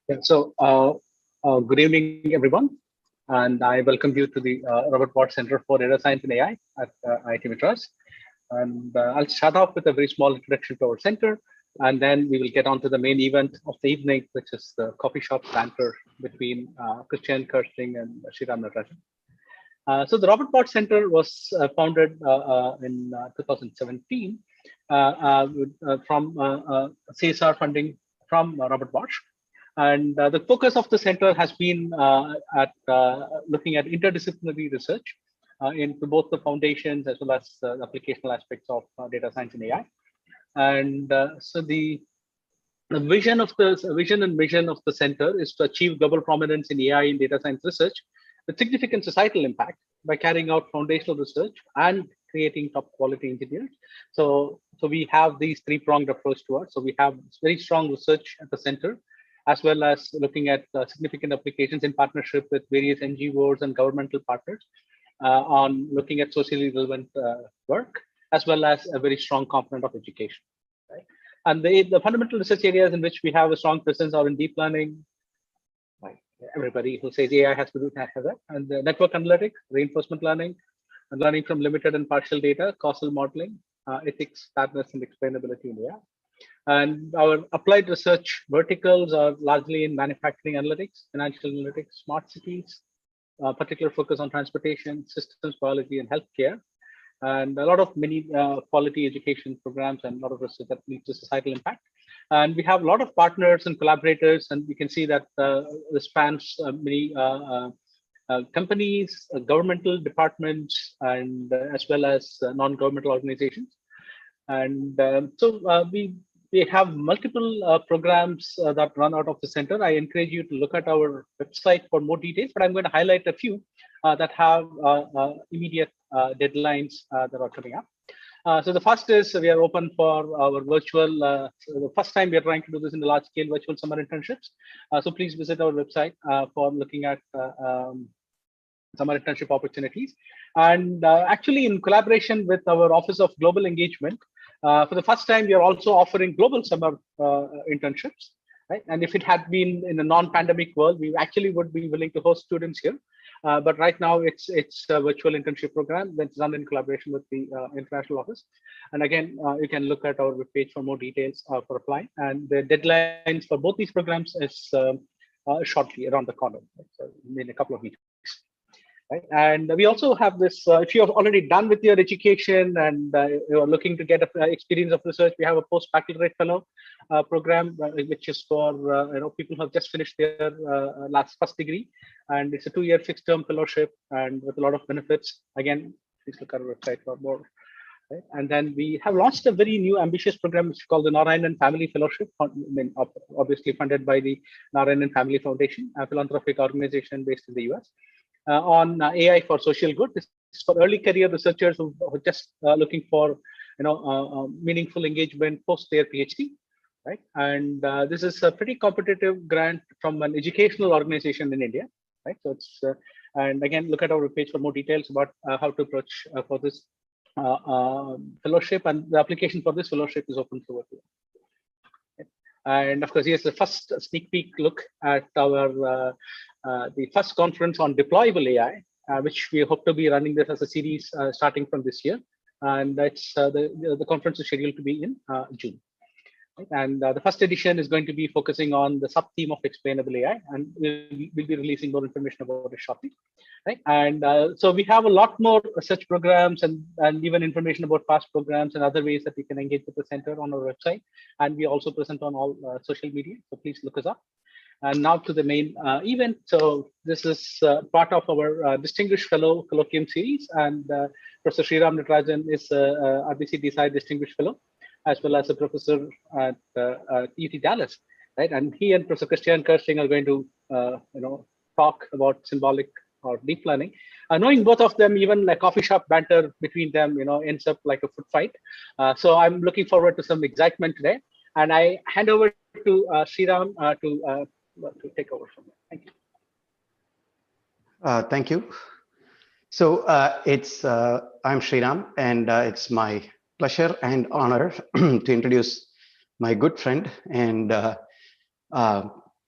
Yeah, good evening, everyone, and I welcome you to the Robert Watt Center for Data Science and AI at IIT Madras. And I'll start off with a very small introduction to our center, and then we will get on to the main event of the evening, which is the coffee shop banter between Kristian, Kersting, and Sriraam Natarajan. So the Robert Watt Center was founded in 2017 from CSR funding from Robert Watt. And the focus of the center has been at looking at interdisciplinary research into both the foundations as well as the applicational aspects of data science and AI. And so the vision and mission of the center is to achieve global prominence in AI and data science research with significant societal impact by carrying out foundational research and creating top quality engineers. So we have these three-pronged approach to it. So we have very strong research at the center, as well as looking at significant applications in partnership with various NGOs and governmental partners on looking at socially relevant work, as well as a very strong component of education. Right? And the fundamental research areas in which we have a strong presence are in deep learning. Right. Everybody who says AI has to do that, and the network analytics, reinforcement learning, and learning from limited and partial data, causal modeling, ethics, fairness, and explainability in AI. And our applied research verticals are largely in manufacturing analytics, financial analytics, smart cities, particular focus on transportation, systems biology, and healthcare, and a lot of many quality education programs and a lot of research that leads to societal impact. And we have a lot of partners and collaborators, and we can see that this spans many companies, governmental departments, and as well as non-governmental organizations. And we have multiple programs that run out of the center. I encourage you to look at our website for more details, but I'm going to highlight a few that have immediate deadlines that are coming up. So the first is we are open for our virtual, the first time we are trying to do this in the large scale virtual summer internships. So please visit our website for looking at summer internship opportunities. And actually in collaboration with our Office of Global Engagement, for the first time, we are also offering global summer internships, right? And if it had been in a non-pandemic world, we actually would be willing to host students here. But right now, it's a virtual internship program that's done in collaboration with the international office. And again, you can look at our webpage for more details for applying. And the deadlines for both these programs is shortly around the corner, right? So in a couple of weeks. Right. And we also have this, if you have already done with your education and you're looking to get an experience of research, we have a post-baccalaureate fellow program, which is for people who have just finished their first degree. And it's a 2-year fixed term fellowship and with a lot of benefits. Again, please look at our website for more. Right. And then we have launched a very new ambitious program, which is called the Natarajan Family Fellowship, obviously funded by the Natarajan Family Foundation, a philanthropic organization based in the US. On AI for social good. This is for early career researchers who are just looking for meaningful engagement post their PhD, right? And this is a pretty competitive grant from an educational organization in India, right? So it's and again, look at our page for more details about how to approach for this fellowship, and the application for this fellowship is open to everyone. And of course, here's the first sneak peek look at our the first conference on deployable AI, which we hope to be running this as a series starting from this year. And that's the conference is scheduled to be in June. And the first edition is going to be focusing on the sub-theme of explainable AI, and we'll be releasing more information about it shortly. Right? And so we have a lot more research programs and even information about past programs and other ways that we can engage with the center on our website. And we also present on all social media, so please look us up. And now to the main event. So this is part of our Distinguished Fellow Colloquium series, and Professor Sriraam Natarajan is RBCDSAI Distinguished Fellow, as well as a professor at UT Dallas, right? And he and Professor Kristian Kersting are going to, talk about symbolic or deep learning. Knowing both of them, even like coffee shop banter between them, ends up like a foot fight. So I'm looking forward to some excitement today. And I hand over to Sriraam to take over from there. Thank you. Thank you. So I'm Sriraam, and it's my pleasure and honor to introduce my good friend and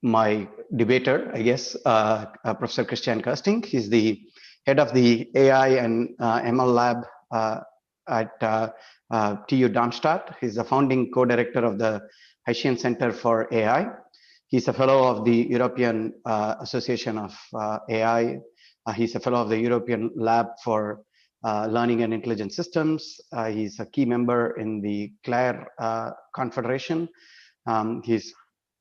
my debater, I guess, Professor Kristian Kersting. He's the head of the AI and ML lab at TU Darmstadt. He's the founding co-director of the Haitian Center for AI. He's a fellow of the European Association of AI. He's a fellow of the European Lab for Learning and Intelligent Systems. He's a key member in the CLAIRE Confederation. He's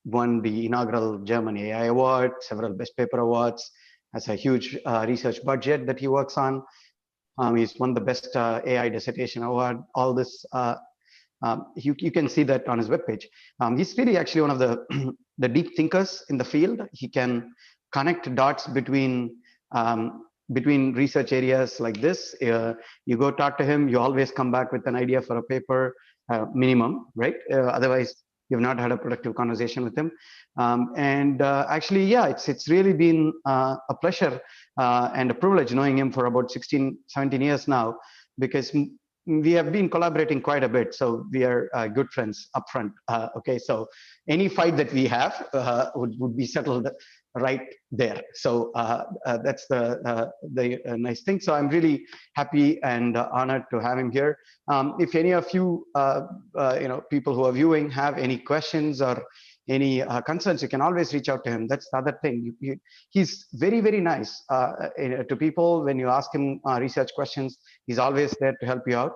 won the inaugural German AI Award, several Best Paper Awards, has a huge research budget that he works on. He's won the Best AI Dissertation Award. All this, you can see that on his webpage. He's really actually one of the, the deep thinkers in the field. He can connect dots between research areas like this. You go talk to him, you always come back with an idea for a paper, minimum, right? Otherwise, you've not had a productive conversation with him. Actually, yeah, it's really been a pleasure and a privilege knowing him for about 16, 17 years now, because we have been collaborating quite a bit. So we are good friends up front. Okay, so any fight that we have would be settled right there. So that's the nice thing. So I'm really happy and honored to have him here. If any of you, people who are viewing have any questions or any concerns, you can always reach out to him. That's the other thing. He's very, very nice to people. When you ask him research questions, he's always there to help you out.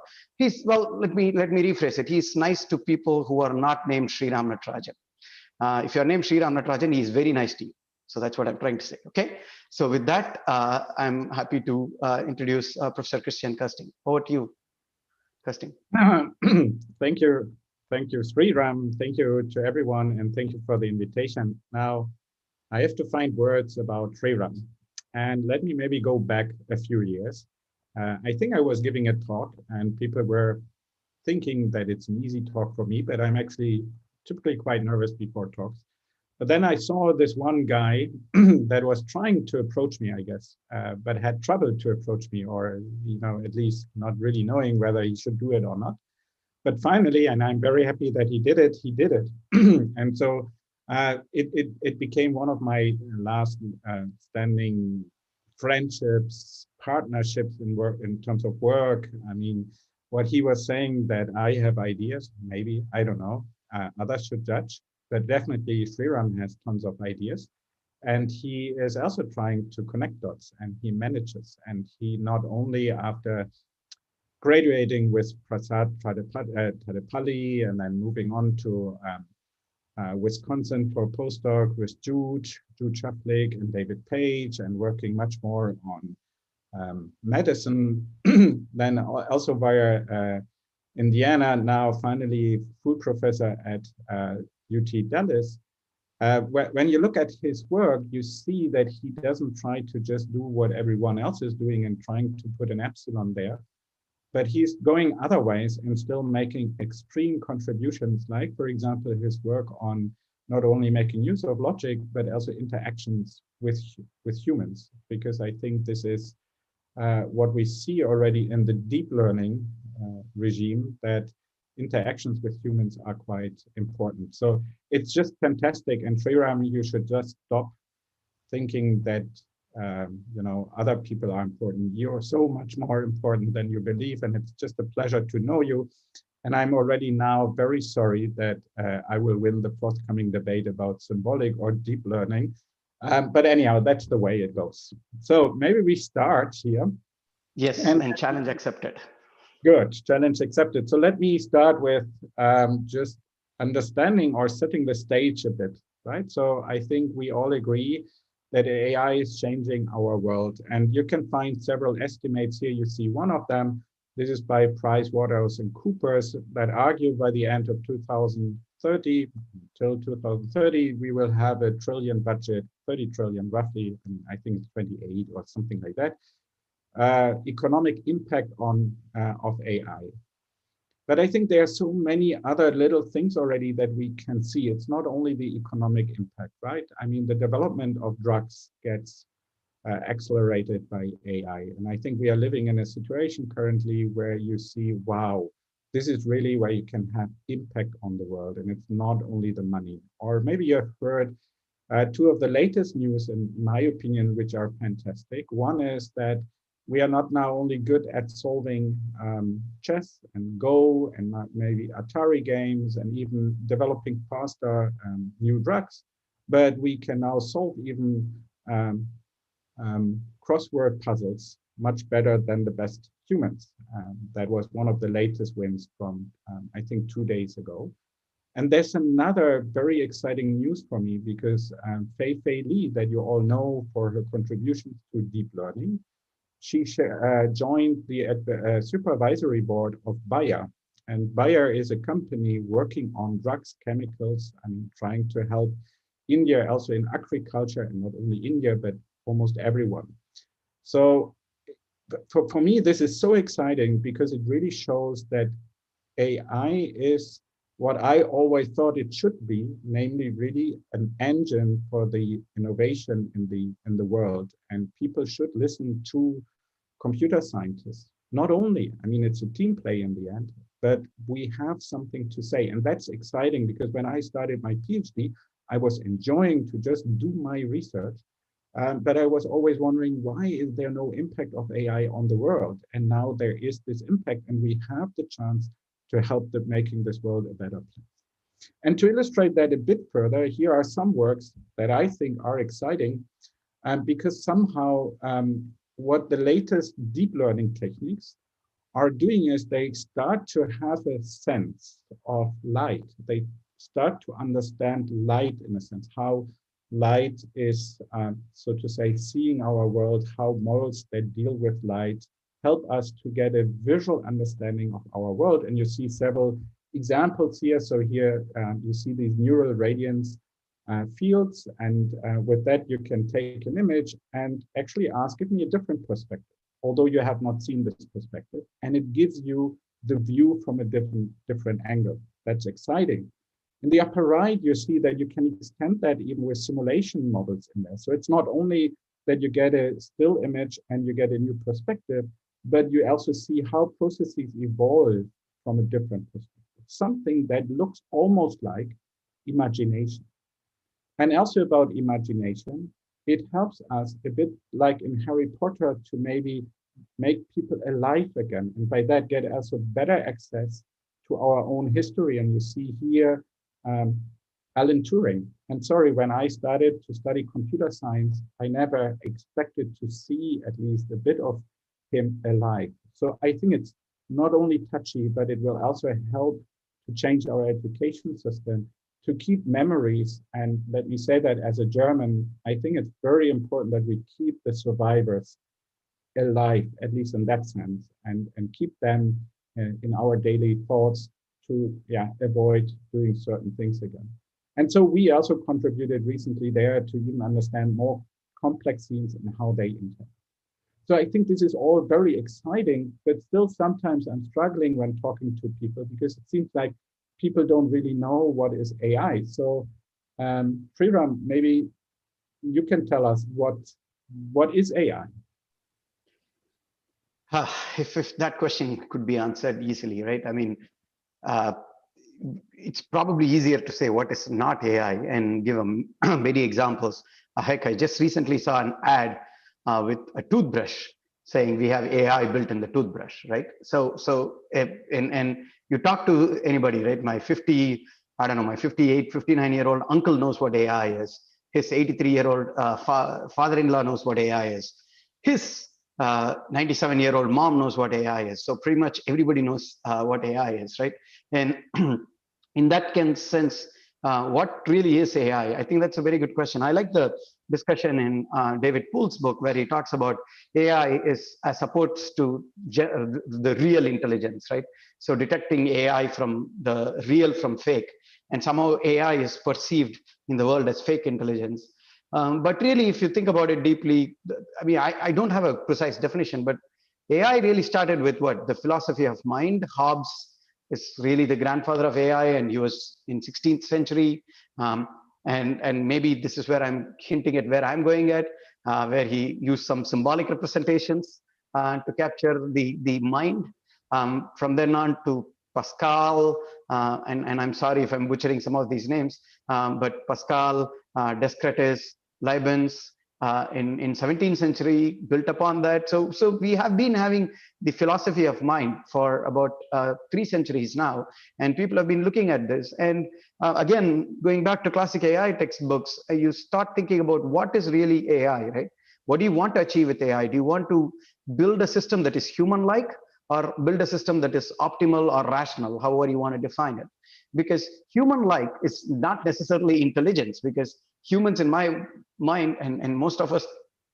Well, let me rephrase it. He's nice to people who are not named Sriraam Natarajan. If you're named Sriraam Natarajan, he's very nice to you. So that's what I'm trying to say. Okay. So with that, I'm happy to introduce Professor Kristian Kersting. Over to you, Kersting. Thank you. Thank you, Sriraam. Thank you to everyone, and thank you for the invitation. Now, I have to find words about Sriraam, and let me maybe go back a few years. I think I was giving a talk, and people were thinking that it's an easy talk for me, but I'm actually typically quite nervous before talks. But then I saw this one guy that was trying to approach me, I guess, but had trouble to approach me, or at least not really knowing whether he should do it or not. But finally, and I'm very happy that he did it. And so it became one of my last standing friendships, partnerships in terms of work. I mean, what he was saying, that I have ideas, maybe, I don't know, others should judge, but definitely Sriraam has tons of ideas. And he is also trying to connect dots, and he manages. And he not only, after graduating with Prasad Tadepalli and then moving on to Wisconsin for postdoc with Jude Chaflik and David Page, and working much more on medicine, then also via Indiana, now finally full professor at UT Dallas. When you look at his work, you see that he doesn't try to just do what everyone else is doing and trying to put an epsilon there, but he's going otherwise and still making extreme contributions, like, for example, his work on not only making use of logic, but also interactions with humans, because I think this is what we see already in the deep learning regime, that interactions with humans are quite important. So it's just fantastic. And Sriraam, you should just stop thinking that other people are important. You're so much more important than you believe, and it's just a pleasure to know you. And I'm already now very sorry that I will win the forthcoming debate about symbolic or deep learning. But anyhow, that's the way it goes. So maybe we start here. Yes, and challenge accepted. Good, challenge accepted. So let me start with just understanding or setting the stage a bit, right? So I think we all agree that AI is changing our world, and you can find several estimates here. You see one of them. This is by PricewaterhouseCoopers, that argue by the end of 2030, till 2030, we will have a trillion budget, 30 trillion roughly, and I think it's 28 or something like that, economic impact of AI. But I think there are so many other little things already that we can see. It's not only the economic impact, right? I mean, the development of drugs gets accelerated by AI. And I think we are living in a situation currently where you see, wow, this is really where you can have impact on the world. And it's not only the money. Or maybe you've heard Two of the latest news, in my opinion, which are fantastic. One is that we are not now only good at solving chess and Go and maybe Atari games and even developing faster new drugs, but we can now solve even crossword puzzles much better than the best humans. That was one of the latest wins from, I think, 2 days ago. And there's another very exciting news for me because Fei Li, that you all know for her contributions to deep learning, she joined the supervisory board of Bayer. And Bayer is a company working on drugs, chemicals, and trying to help India also in agriculture, and not only India, but almost everyone. So for me, this is so exciting because it really shows that AI is what I always thought it should be, namely really an engine for the innovation in the world. And people should listen to computer scientists. Not only, I mean, it's a team play in the end, but we have something to say. And that's exciting because when I started my PhD, I was enjoying to just do my research. But I was always wondering, why is there no impact of AI on the world? And now there is this impact, and we have the chance to help making this world a better place. And to illustrate that a bit further, here are some works that I think are exciting because somehow what the latest deep learning techniques are doing is they start to have a sense of light. They start to understand light in a sense, how light is, so to say, seeing our world, how models that deal with light help us to get a visual understanding of our world. And you see several examples here. So here you see these neural radiance fields. And with that, you can take an image and actually ask, give me a different perspective, although you have not seen this perspective. And it gives you the view from a different angle. That's exciting. In the upper right, you see that you can extend that even with simulation models in there. So it's not only that you get a still image and you get a new perspective, but you also see how processes evolve from a different perspective, something that looks almost like imagination. And also about imagination, it helps us a bit like in Harry Potter to maybe make people alive again. And by that, get also better access to our own history. And you see here, Alan Turing. And sorry, when I started to study computer science, I never expected to see at least a bit of him alive. So I think it's not only touchy, but it will also help to change our education system, to keep memories. And let me say that as a German, I think it's very important that we keep the survivors alive, at least in that sense, and keep them in our daily thoughts to avoid doing certain things again. And so we also contributed recently there to even understand more complex scenes and how they interact. So I think this is all very exciting, but still sometimes I'm struggling when talking to people because it seems like people don't really know what is AI. So Sriraam, maybe you can tell us what is AI? If that question could be answered easily, right? I mean, it's probably easier to say what is not AI and give them many examples. Heck, I just recently saw an ad with a toothbrush saying we have AI built in the toothbrush, right? And you talk to anybody, right? My 58, 59-year-old uncle knows what AI is. His 83-year-old father-in-law knows what AI is. His 97-year-old mom knows what AI is. So pretty much everybody knows what AI is, right? And in that sense, what really is AI? I think that's a very good question. I like the discussion in David Poole's book where he talks about AI is as opposed to the real intelligence, right? So detecting AI from the real from fake. And somehow AI is perceived in the world as fake intelligence. But really, if you think about it deeply, I mean, I don't have a precise definition, but AI really started with what? The philosophy of mind. Hobbes is really the grandfather of AI, and he was in 16th century. And maybe this is where I'm hinting at where I'm going at, where he used some symbolic representations to capture the mind. From then on to Pascal, and I'm sorry if I'm butchering some of these names, but Pascal, Descartes, Leibniz, in 17th century built upon that. So we have been having the philosophy of mind for about 3 centuries now, and people have been looking at this. And again, going back to classic AI textbooks, you start thinking about what is really AI, right? What do you want to achieve with AI? Do you want to build a system that is human-like, or build a system that is optimal or rational, however you want to define it? Because human-like is not necessarily intelligence, because humans, in my mind, and most of us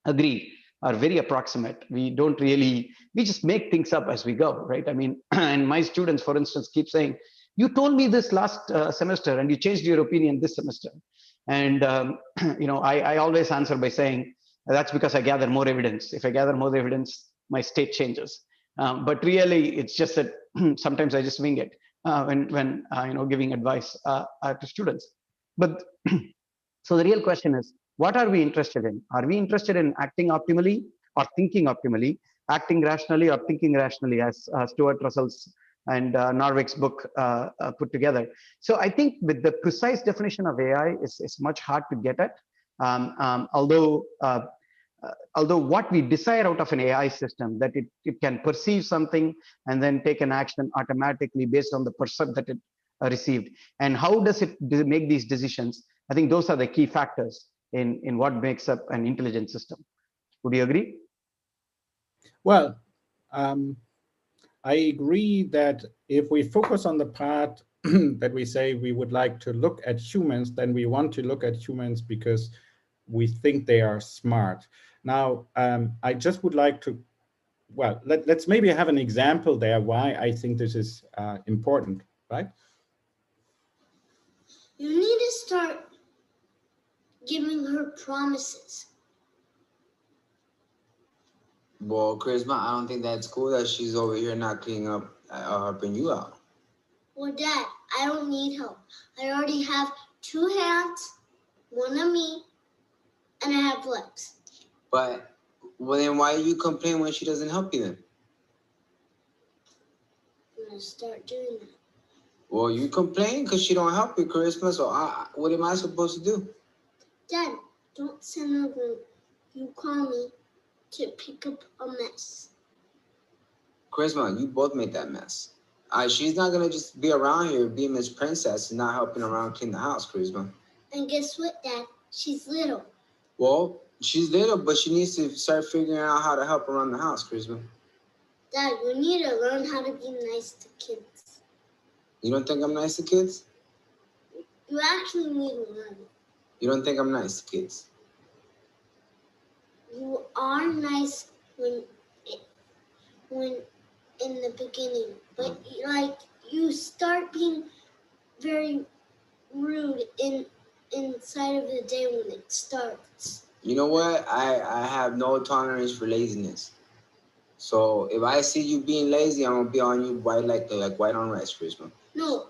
agree, are very approximate. We don't really, we just make things up as we go, right? I mean, and my students, for instance, keep saying, you told me this last semester and you changed your opinion this semester. And, I always answer by saying, that's because I gather more evidence. If I gather more evidence, my state changes. But really, it's just that sometimes I just wing it when giving advice to students. But so the real question is, what are we interested in? Are we interested in acting optimally or thinking optimally, acting rationally or thinking rationally, as Stuart Russell's and Narvik's book put together? So I think with the precise definition of AI is much hard to get at. Although what we desire out of an AI system, that it can perceive something and then take an action automatically based on the percept that it received. And how does it make these decisions? I think those are the key factors in what makes up an intelligent system. Would you agree? Well, I agree that if we focus on the part that we say we would like to look at humans, then we want to look at humans because we think they are smart. Now, I just would like to, well, let's maybe have an example there why I think this is important, right? You need to start giving her promises. Well, Charisma, I don't think that's cool that she's over here not cleaning up, helping you out. Well, Dad, I don't need help. I already have 2 hands, 1 on me, and I have legs. But, well, then why do you complain when she doesn't help you then? I'm going to start doing that. Well, you complain because she don't help you, Charisma, so what am I supposed to do? Dad, don't send her when you call me to pick up a mess. Charisma, you both made that mess. She's not going to just be around here being Miss Princess and not helping around clean the house, Charisma. And guess what, Dad? She's little. Well, she's little, but she needs to start figuring out how to help around the house, Charisma. Dad, you need to learn how to be nice to kids. You don't think I'm nice to kids? You actually need to learn. You don't think I'm nice to kids? You are nice when in the beginning, but you start being very rude inside of the day when it starts. You know what? I have no tolerance for laziness. So if I see you being lazy, I'm gonna be on you like white on rice, Charisma. No,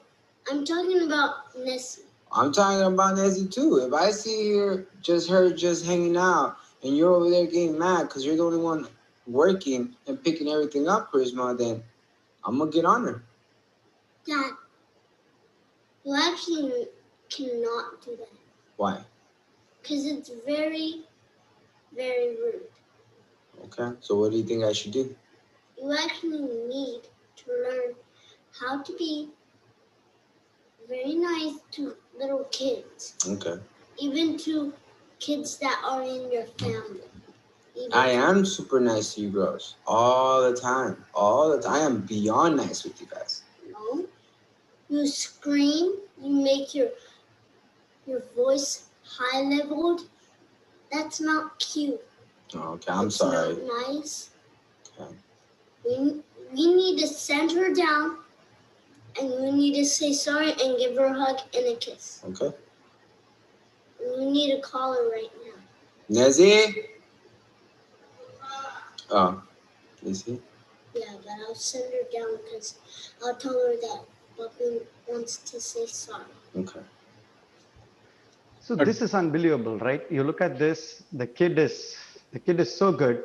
I'm talking about Nessie. I'm talking about Nessie too. If I see her just hanging out and you're over there getting mad because you're the only one working and picking everything up, Charisma, then I'm gonna get on her. Dad, you actually cannot do that. Why? Because it's very, very rude. Okay, so what do you think I should do? You actually need to learn how to be very nice to little kids. Okay. Even to kids that are in your family. I am super nice to you girls. All the time. All the time. I am beyond nice with you guys. No. You scream, you make your voice high leveled. That's not cute. Okay, I'm sorry. It's not nice. Okay. We need to send her down, and you need to say sorry and give her a hug and a kiss. Okay. We need to call her right now. Nessie? Oh, is he? Yeah, but I'll send her down because I'll tell her that Bucky wants to say sorry. Okay. So this is unbelievable, right? You look at this, the kid is so good.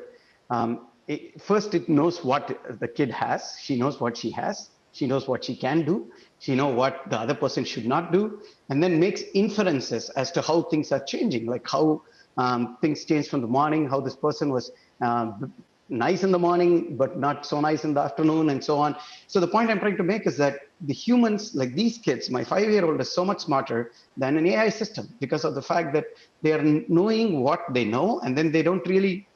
First, it knows what the kid has. She knows what she has. She knows what she can do. She knows what the other person should not do, and then makes inferences as to how things are changing, like how things change from the morning, how this person was nice in the morning, but not so nice in the afternoon, and so on. So the point I'm trying to make is that the humans, like these kids, my 5-year-old is so much smarter than an AI system because of the fact that they are knowing what they know, and then they don't really,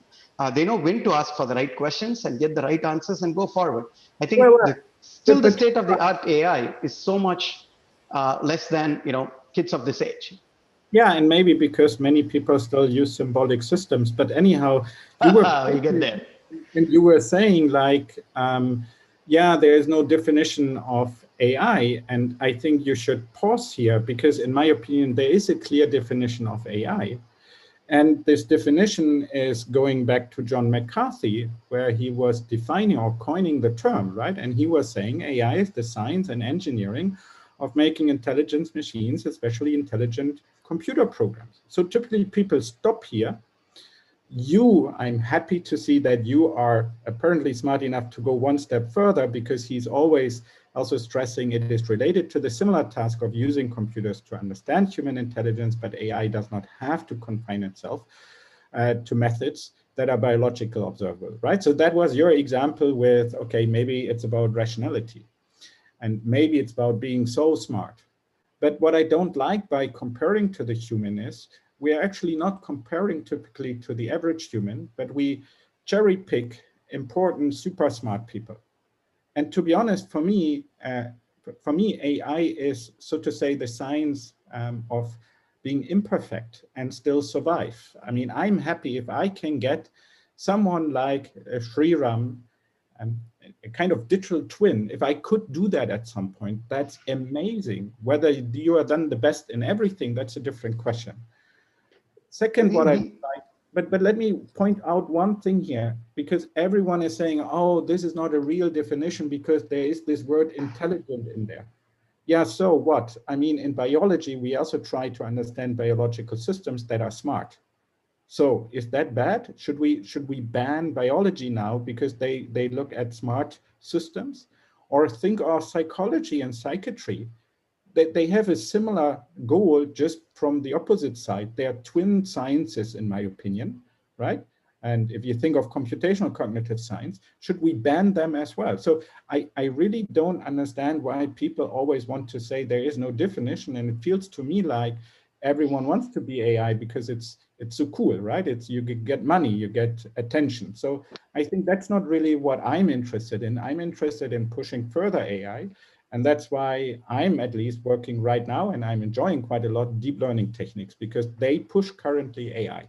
they know when to ask for the right questions and get the right answers and go forward. I think still the state of the art AI is so much less than, kids of this age. Yeah, and maybe because many people still use symbolic systems. But anyhow, you were we'll get there. And you were saying like, yeah, there is no definition of AI. And I think you should pause here because in my opinion, there is a clear definition of AI. And this definition is going back to John McCarthy, where he was defining or coining the term, right? And he was saying AI is the science and engineering of making intelligent machines, especially intelligent computer programs. So typically people stop here. I'm happy to see that you are apparently smart enough to go one step further, because he's always also stressing it is related to the similar task of using computers to understand human intelligence, but AI does not have to confine itself to methods that are biological observable, right? So that was your example with, okay, maybe it's about rationality and maybe it's about being so smart. But what I don't like by comparing to the human is we are actually not comparing typically to the average human, but we cherry pick important, super smart people. And to be honest, for me, AI is, so to say, the science of being imperfect and still survive. I mean, I'm happy if I can get someone like Sriraam, a kind of digital twin. If I could do that at some point, that's amazing. Whether you are then the best in everything, that's a different question. Second, what I like, but let me point out one thing here, because everyone is saying, oh, this is not a real definition because there is this word intelligent in there. Yeah, so what? I mean, in biology, we also try to understand biological systems that are smart. So is that bad? Should we ban biology now because they look at smart systems? Or think of psychology and psychiatry. They have a similar goal, just from the opposite side. They are twin sciences, in my opinion, right? And if you think of computational cognitive science, should we ban them as well? So I really don't understand why people always want to say there is no definition. And it feels to me like everyone wants to be AI because it's so cool, right? You get money, you get attention. So I think that's not really what I'm interested in. I'm interested in pushing further AI. And that's why I'm at least working right now, and I'm enjoying quite a lot deep learning techniques because they push currently AI.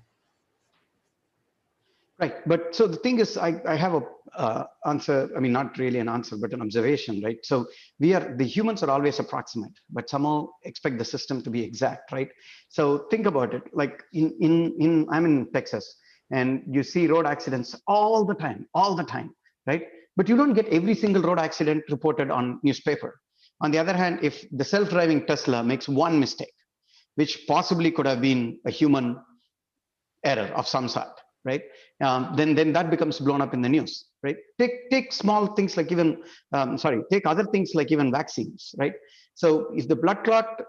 Right, but so the thing is, I have a answer. I mean, not really an answer, but an observation, right? So the humans are always approximate, but somehow expect the system to be exact, right? So think about it. Like I'm in Texas, and you see road accidents all the time, right? But you don't get every single road accident reported on newspaper. On the other hand, if the self-driving Tesla makes one mistake, which possibly could have been a human error of some sort, right? Then that becomes blown up in the news, right? Take small things like take other things like even vaccines, right? So if the blood clot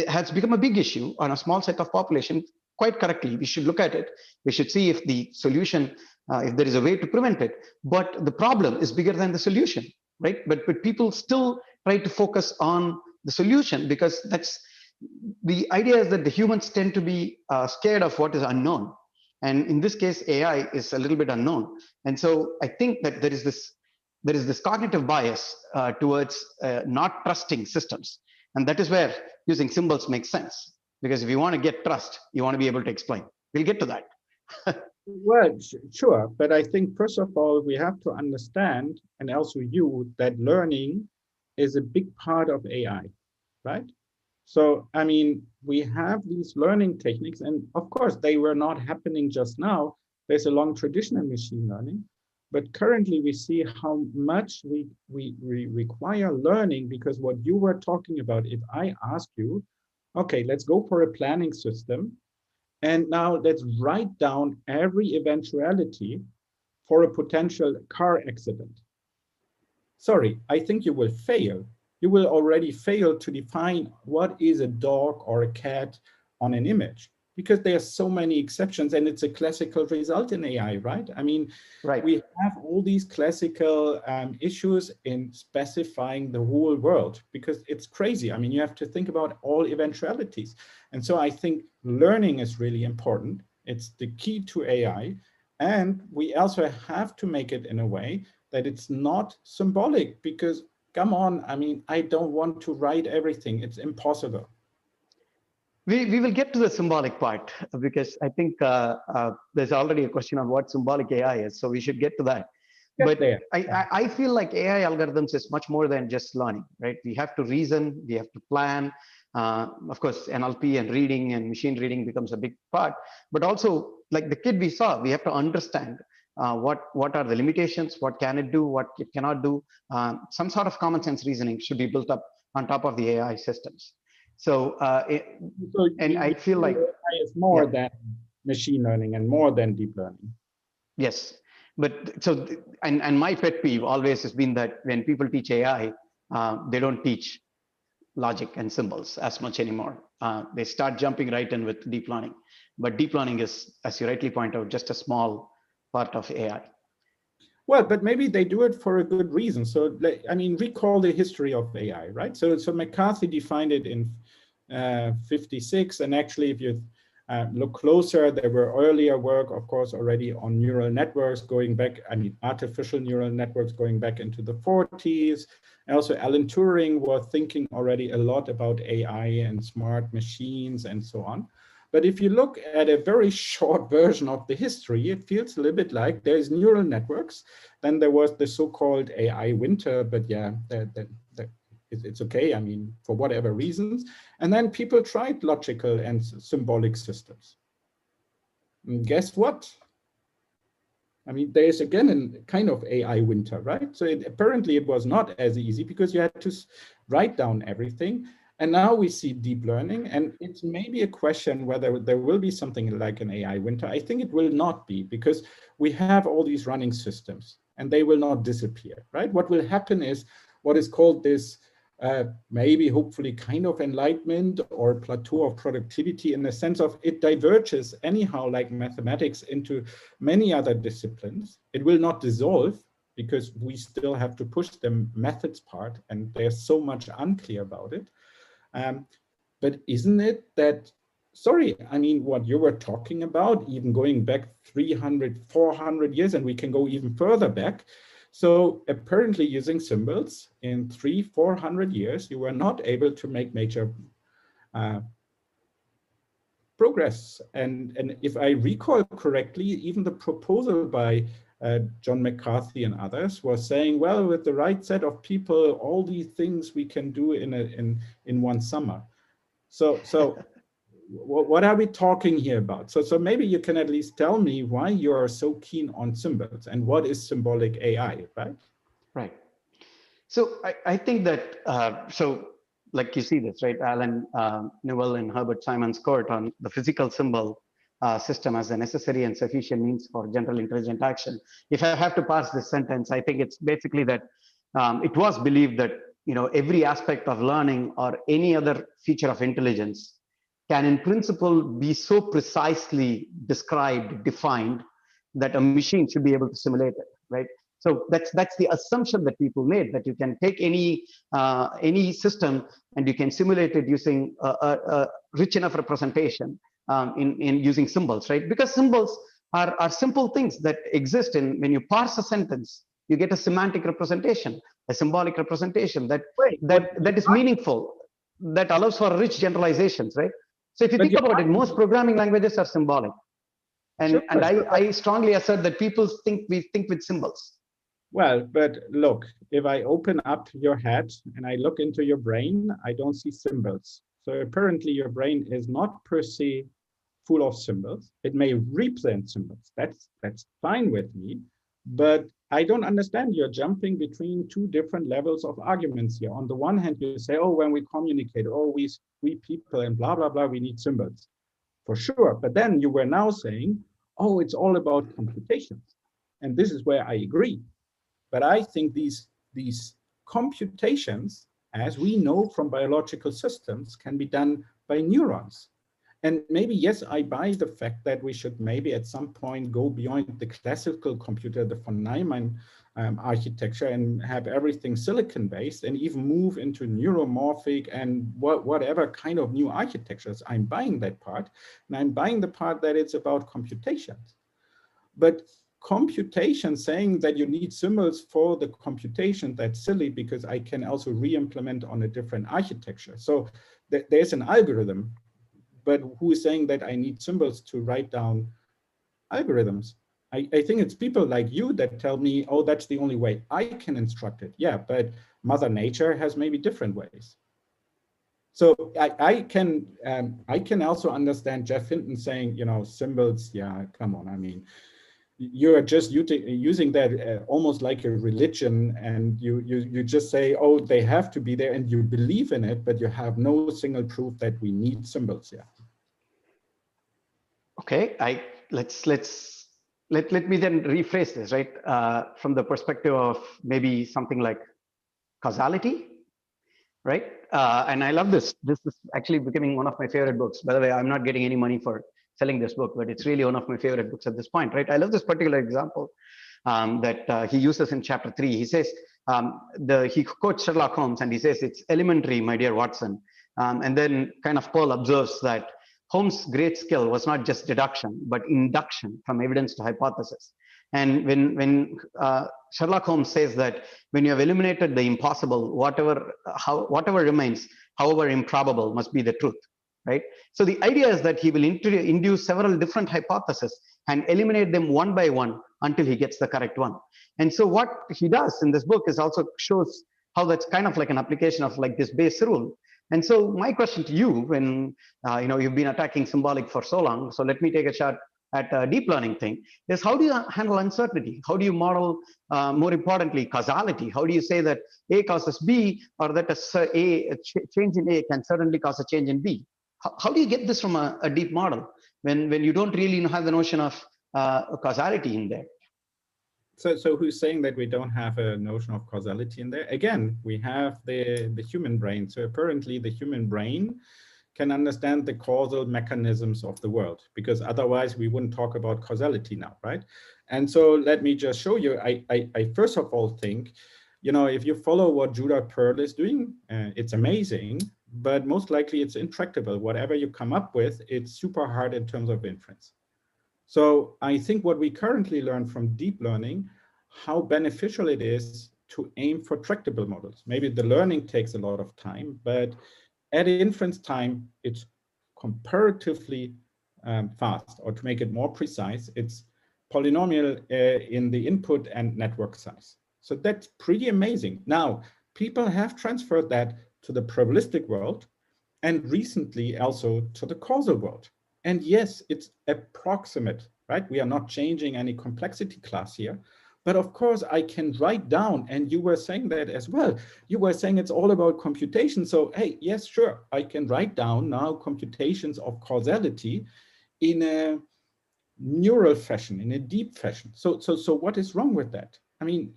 has become a big issue on a small set of population, quite correctly, we should look at it. We should see if the solution, if there is a way to prevent it. But the problem is bigger than the solution, right? But people still try to focus on the solution because that's the idea is that the humans tend to be scared of what is unknown. And in this case, AI is a little bit unknown. And so I think that there is this cognitive bias towards not trusting systems. And that is where using symbols makes sense. Because if you want to get trust, you want to be able to explain. We'll get to that. Well, sure. But I think, first of all, we have to understand, and also you, that learning is a big part of AI, right? So, I mean, we have these learning techniques, and of course, they were not happening just now. There's a long tradition in machine learning, but currently we see how much we require learning, because what you were talking about, if I ask you, okay, let's go for a planning system, and now let's write down every eventuality for a potential car accident. sorry, I think you will fail. You will already fail to define what is a dog or a cat on an image, because there are so many exceptions, and it's a classical result in AI, right? I mean, Right. we have all these classical issues in specifying the whole world, because it's crazy. I mean, you have to think about all eventualities. And so I think learning is really important. It's the key to AI. And we also have to make it in a way that it's not symbolic, because come on, I mean, I don't want to write everything. It's impossible. We will get to the symbolic part, because I think there's already a question on what symbolic AI is, so we should get to that. But I feel like AI algorithms is much more than just learning, right? We have to reason, we have to plan. Of course, NLP and reading and machine reading becomes a big part, but also like the kid we saw, we have to understand what are the limitations, what can it do, what it cannot do. Some sort of common sense reasoning should be built up on top of the AI systems. So, I feel like AI is more than machine learning and more than deep learning. Yes, but so, and my pet peeve always has been that when people teach AI, they don't teach logic and symbols as much anymore. They start jumping right in with deep learning. But deep learning is, as you rightly point out, just a small part of AI. Well, but maybe they do it for a good reason. So, I mean, recall the history of AI, right? So McCarthy defined it in 56, and actually, if you look closer, there were earlier work, of course, already on neural networks going back, I mean, artificial neural networks going back into the 40s. And also Alan Turing was thinking already a lot about AI and smart machines and so on. But if you look at a very short version of the history, it feels a little bit like there's neural networks. Then there was the so-called AI winter, but yeah, it's okay, I mean, for whatever reasons. And then people tried logical and symbolic systems. And guess what? I mean, there's again a kind of AI winter, right? So apparently it was not as easy, because you had to write down everything. And now we see deep learning, and it's maybe a question whether there will be something like an AI winter. I think it will not be, because we have all these running systems and they will not disappear, right? What will happen is what is called this maybe hopefully kind of enlightenment or plateau of productivity, in the sense of it diverges anyhow, like mathematics, into many other disciplines. It will not dissolve, because we still have to push the methods part, and there's so much unclear about it. But isn't it that, sorry, I mean, what you were talking about, even going back 300, 400 years, and we can go even further back. So apparently using symbols in 300-400 years, you were not able to make major progress. And if I recall correctly, even the proposal by John McCarthy and others was saying, well, with the right set of people, all these things we can do in one summer. So what are we talking here about? So maybe you can at least tell me why you are so keen on symbols and what is symbolic AI, right? Right. So I think that, so like you see this, right? Alan Newell and Herbert Simon's quote on the physical symbol system as a necessary and sufficient means for general intelligent action. If I have to parse this sentence, I think it's basically that it was believed that, you know, every aspect of learning or any other feature of intelligence can in principle be so precisely described, defined, that a machine should be able to simulate it, right? So that's the assumption that people made, that you can take any system and you can simulate it using a rich enough representation in using symbols, right? Because symbols are simple things that exist in, when you parse a sentence, you get a semantic representation, a symbolic representation that is meaningful, that allows for rich generalizations, right? So if you think about it, most programming languages are symbolic. And I strongly assert that we think with symbols. Well, but look, if I open up your head and I look into your brain, I don't see symbols. So apparently your brain is not per se full of symbols. It may represent symbols. That's fine with me. But I don't understand. You're jumping between two different levels of arguments here. On the one hand, you say, oh, when we communicate, oh, we people and blah, blah, blah, we need symbols. For sure. But then you were now saying, oh, it's all about computations. And this is where I agree. But I think these these computations, as we know from biological systems, can be done by neurons. And maybe, yes, I buy the fact that we should maybe at some point go beyond the classical computer, the von Neumann architecture, and have everything silicon-based, and even move into neuromorphic and whatever kind of new architectures. I'm buying that part, and I'm buying the part that it's about computations. But computation, saying that you need symbols for the computation, that's silly, because I can also re-implement on a different architecture. So there's an algorithm, but who is saying that I need symbols to write down algorithms? I think it's people like you that tell me, oh, that's the only way I can instruct it. Yeah, but Mother Nature has maybe different ways. So I can also understand Jeff Hinton saying, you know, symbols, yeah, come on, I mean, you're just using that almost like a religion, and you just say, oh, they have to be there, and you believe in it, but you have no single proof that we need symbols. Yeah. Okay, let me then rephrase this, right? From the perspective of maybe something like causality, right? And I love this. This is actually becoming one of my favorite books. By the way, I'm not getting any money for selling this book, but it's really one of my favorite books at this point, right? I love this particular example that he uses in chapter 3. He says, he quotes Sherlock Holmes, and he says, it's elementary, my dear Watson. And then kind of Paul observes that Holmes' great skill was not just deduction, but induction from evidence to hypothesis. And when Sherlock Holmes says that when you have eliminated the impossible, whatever remains, however improbable, must be the truth, right? So the idea is that he will induce several different hypotheses and eliminate them one by one until he gets the correct one. And so what he does in this book is also shows how that's kind of like an application of like this base rule. And so my question to you, when you've been attacking symbolic for so long, so let me take a shot at a deep learning thing, is how do you handle uncertainty? How do you model, more importantly, causality? How do you say that A causes B, or that a change in A can certainly cause a change in B? How do you get this from a deep model when you don't really have the notion of causality in there? So who's saying that we don't have a notion of causality in there? Again, we have the human brain. So apparently the human brain can understand the causal mechanisms of the world, because otherwise we wouldn't talk about causality now, right? And so let me just show you, I first of all think, if you follow what Judah Pearl is doing, it's amazing, but most likely it's intractable. Whatever you come up with, it's super hard in terms of inference. So I think what we currently learn from deep learning, how beneficial it is to aim for tractable models. Maybe the learning takes a lot of time, but at inference time, it's comparatively fast, or to make it more precise, it's polynomial in the input and network size. So that's pretty amazing. Now, people have transferred that to the probabilistic world, and recently also to the causal world. And yes, it's approximate, right? We are not changing any complexity class here. But of course, I can write down, and you were saying that as well. You were saying it's all about computation. So, hey, yes, sure, I can write down now computations of causality in a neural fashion, in a deep fashion. So what is wrong with that? I mean,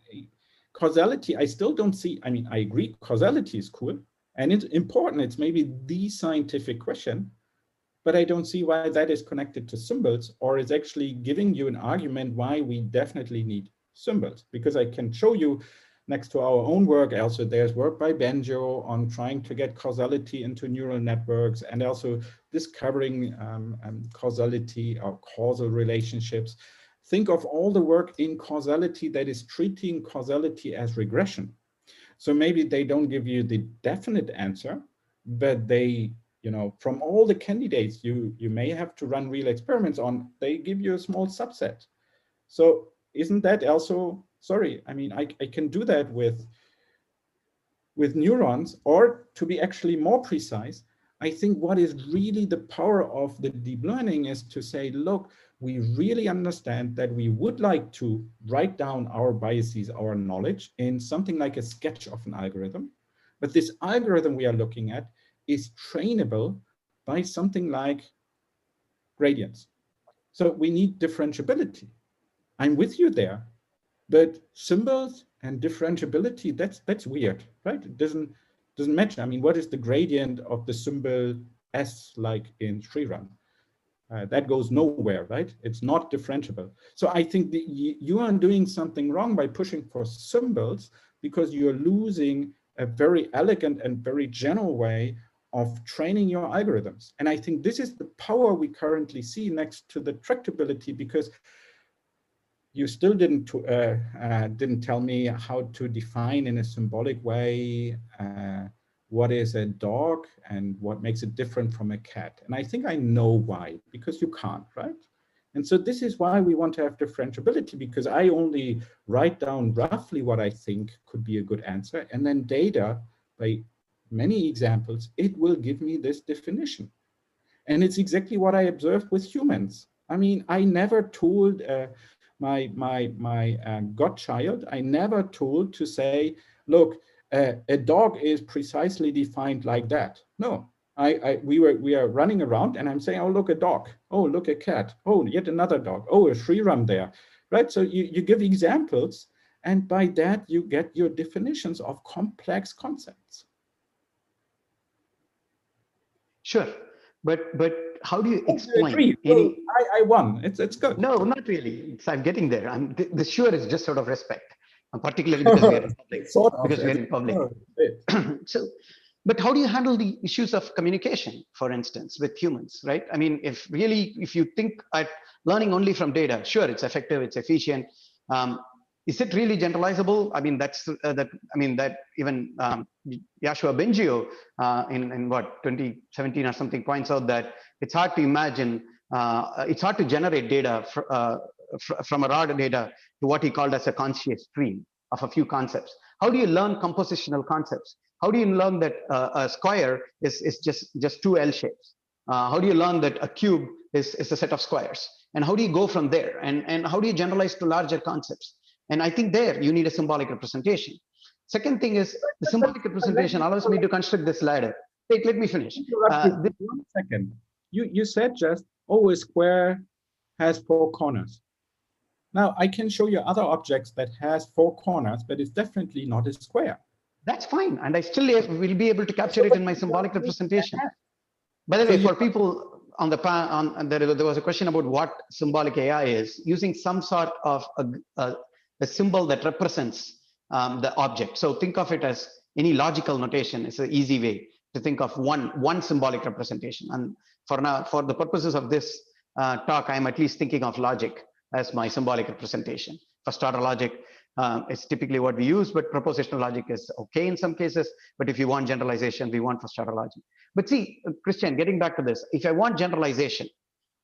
causality, I still don't see, I mean, I agree, causality is cool, and it's important. It's maybe the scientific question, but I don't see why that is connected to symbols, or is actually giving you an argument why we definitely need symbols. Because I can show you next to our own work, also there's work by Benjo on trying to get causality into neural networks, and also discovering causality or causal relationships. Think of all the work in causality that is treating causality as regression. So maybe they don't give you the definite answer, but they, from all the candidates you may have to run real experiments on, they give you a small subset. So isn't that also, sorry, I mean, I can do that with neurons, or to be actually more precise, I think what is really the power of the deep learning is to say, look, we really understand that we would like to write down our biases, our knowledge in something like a sketch of an algorithm. But this algorithm we are looking at is trainable by something like gradients. So we need differentiability. I'm with you there, but symbols, and differentiability, that's weird, right? It doesn't match. I mean, what is the gradient of the symbol S like in Sriraam? That goes nowhere, right? It's not differentiable. So I think that you are doing something wrong by pushing for symbols, because you're losing a very elegant and very general way of training your algorithms. And I think this is the power we currently see next to the tractability, because you still didn't tell me how to define in a symbolic way what is a dog and what makes it different from a cat. And I think I know why, because you can't, right? And so this is why we want to have differentiability, because I only write down roughly what I think could be a good answer, and then data, by many examples, it will give me this definition. And it's exactly what I observed with humans. I mean, I never told my godchild, I never told to say, look, a dog is precisely defined like that. No, we are running around and I'm saying, oh, look, a dog. Oh, look, a cat. Oh, yet another dog. Oh, a Sriraam there, right? So you give examples, and by that you get your definitions of complex concepts. Sure, but how do you explain any? I won. It's good. No, not really. I'm getting there. The sure is just sort of respect, particularly because we are in public. Sort of, because we are in public. So, but how do you handle the issues of communication, for instance, with humans, right? I mean, if you think at learning only from data, sure, it's effective, it's efficient. Is it really generalizable? I mean, that even Yashua Bengio in what 2017 or something points out that it's hard to imagine, it's hard to generate data from a raw data to what he called as a conscious stream of a few concepts. How do you learn compositional concepts? How do you learn that a square is just two L shapes? How do you learn that a cube is a set of squares? And how do you go from there? And how do you generalize to larger concepts? And I think there you need a symbolic representation. Second thing is the symbolic representation allows me to construct this ladder. Wait, let me finish. 1 second. You said just, oh, a square has 4 corners. Now I can show you other objects that has 4 corners, but it's definitely not a square. That's fine. And I still will be able to capture it in my symbolic representation. By the way, for people on there was a question about what symbolic AI is, using some sort of a symbol that represents the object. So think of it as any logical notation. It's an easy way to think of one symbolic representation. And for now, for the purposes of this talk, I'm at least thinking of logic as my symbolic representation. First order logic is typically what we use, but propositional logic is okay in some cases. But if you want generalization, we want first order logic. But see, Kristian, getting back to this, if I want generalization,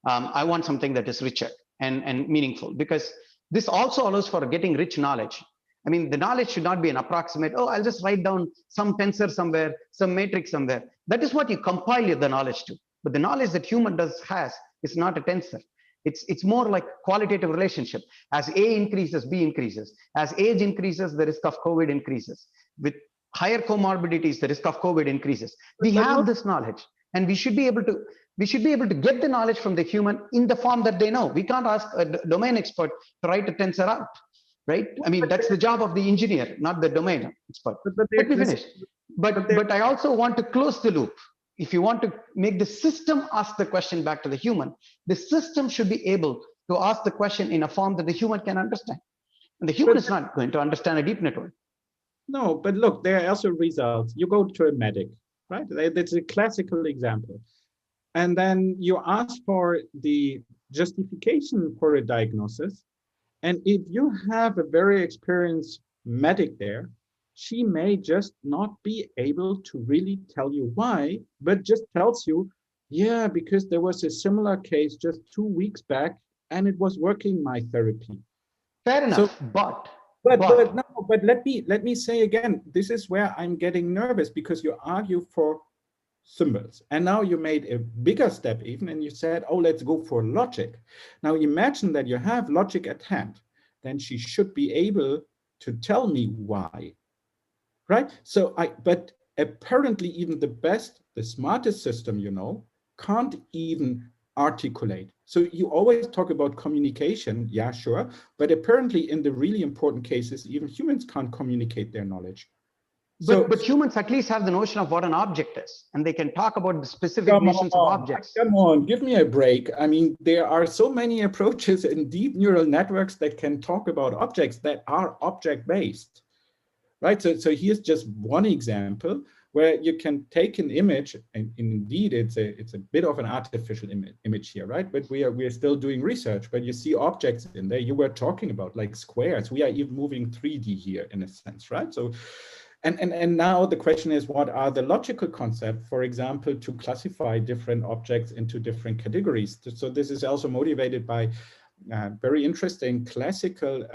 I want something that is richer and meaningful, because this also allows for getting rich knowledge. I mean, the knowledge should not be an approximate, oh, I'll just write down some tensor somewhere, some matrix somewhere. That is what you compile the knowledge to. But the knowledge that human has is not a tensor. It's more like qualitative relationship. As A increases, B increases. As age increases, the risk of COVID increases. With higher comorbidities, the risk of COVID increases. We have this knowledge, and we should be able to get the knowledge from the human in the form that they know. We can't ask a domain expert to write a tensor out, right? I mean, that's the job of the engineer, not the domain expert. Let me finish. But I also want to close the loop. If you want to make the system ask the question back to the human, the system should be able to ask the question in a form that the human can understand. And the human is not going to understand a deep network. No, but look, there are also results. You go to a medic, right? That's a classical example. And then you ask for the justification for a diagnosis. And if you have a very experienced medic there, she may just not be able to really tell you why, but just tells you, yeah, because there was a similar case just 2 weeks back and it was working, my therapy. Fair enough, so, but let me say again, this is where I'm getting nervous, because you argue for symbols. And now you made a bigger step even, and you said, oh, let's go for logic. Now imagine that you have logic at hand, then she should be able to tell me why. Right? So but apparently even the smartest system, can't even articulate. So you always talk about communication, yeah, sure, but apparently in the really important cases, even humans can't communicate their knowledge. But humans at least have the notion of what an object is, and they can talk about the specific notions of objects. Come on, give me a break. I mean, there are so many approaches in deep neural networks that can talk about objects that are object-based, right? So here's just one example where you can take an image, and indeed it's a bit of an artificial image here, right? But we are still doing research, but you see objects in there. You were talking about like squares. We are even moving 3D here in a sense, right? So, and now the question is, what are the logical concepts, for example, to classify different objects into different categories? So this is also motivated by very interesting classical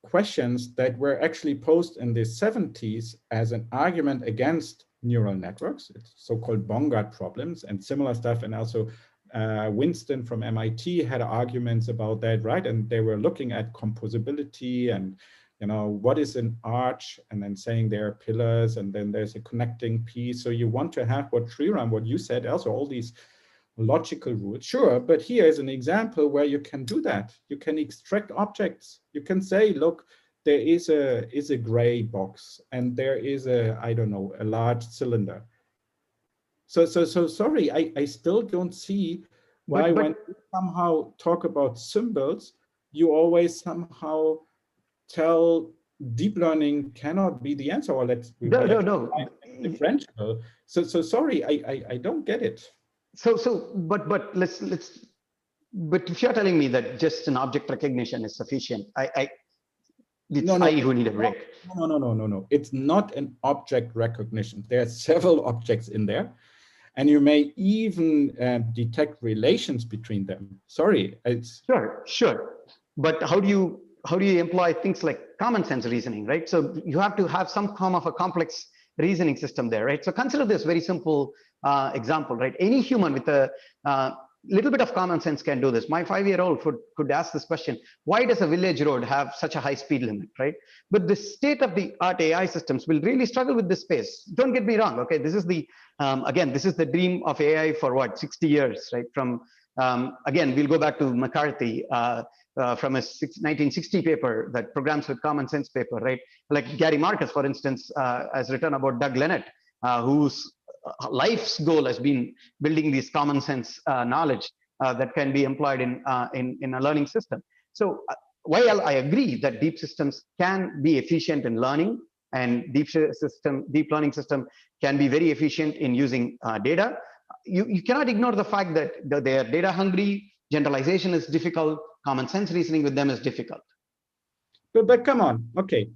questions that were actually posed in the 70s as an argument against neural networks. It's so-called Bongard problems and similar stuff. And also Winston from MIT had arguments about that, right? And they were looking at composability and, you know, what is an arch, and then saying there are pillars, and then there's a connecting piece. So you want to have what Sriraam, what you said, also all these logical rules, sure, but here is an example where you can do that. You can extract objects. You can say, look, there is a gray box, and there is I don't know, a large cylinder. So sorry, I still don't see why when you somehow talk about symbols, you always somehow tell deep learning cannot be the answer, or let's no. Differentiable. So sorry, I don't get it. But if you're telling me that just an object recognition is sufficient, I who need a break. No. It's not an object recognition. There are several objects in there, and you may even detect relations between them. Sorry, it's sure. But how do you employ things like common sense reasoning, right? So you have to have some form of a complex reasoning system there, right? So consider this very simple example, right? Any human with a little bit of common sense can do this. My 5-year-old could ask this question: why does a village road have such a high speed limit, right? But the state-of-the-art AI systems will really struggle with this space. Don't get me wrong, okay? This is the again, this is the dream of AI for what, 60 years, right? From again, we'll go back to McCarthy. From a 1960 paper, that Programs with Common Sense paper, right? Like Gary Marcus, for instance, has written about Doug Lenat, whose life's goal has been building these common sense knowledge that can be employed in a learning system. So while I agree that deep systems can be efficient in learning, and deep learning system can be very efficient in using data, you cannot ignore the fact that they are data hungry. Generalization is difficult. Common sense reasoning with them is difficult. But come on, okay.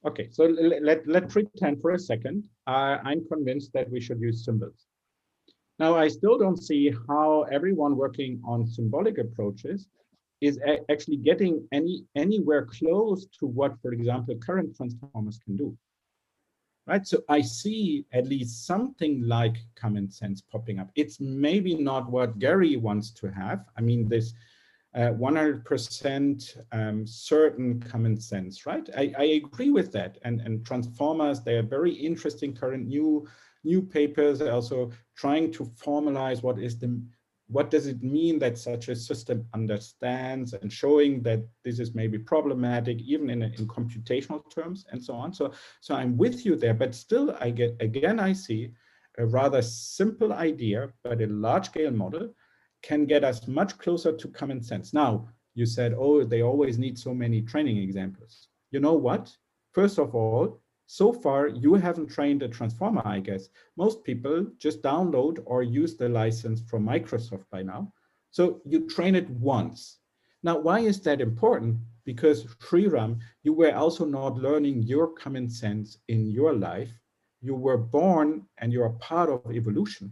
Okay, so let's pretend for a second I'm convinced that we should use symbols. Now, I still don't see how everyone working on symbolic approaches is actually getting anywhere close to what, for example, current transformers can do. Right, so I see at least something like common sense popping up. It's maybe not what Gary wants to have. I mean, this 100% certain common sense, right? I agree with that. And transformers, they are very interesting current new papers. Are also trying to formalize what does it mean that such a system understands, and showing that this is maybe problematic even in computational terms and so on. So I'm with you there, but still I see a rather simple idea, but a large scale model can get us much closer to common sense. Now, you said, oh, they always need so many training examples. You know what? First of all, so far, you haven't trained a transformer, I guess. Most people just download or use the license from Microsoft by now. So you train it once. Now, why is that important? Because Sriraam, you were also not learning your common sense in your life. You were born and you're a part of evolution.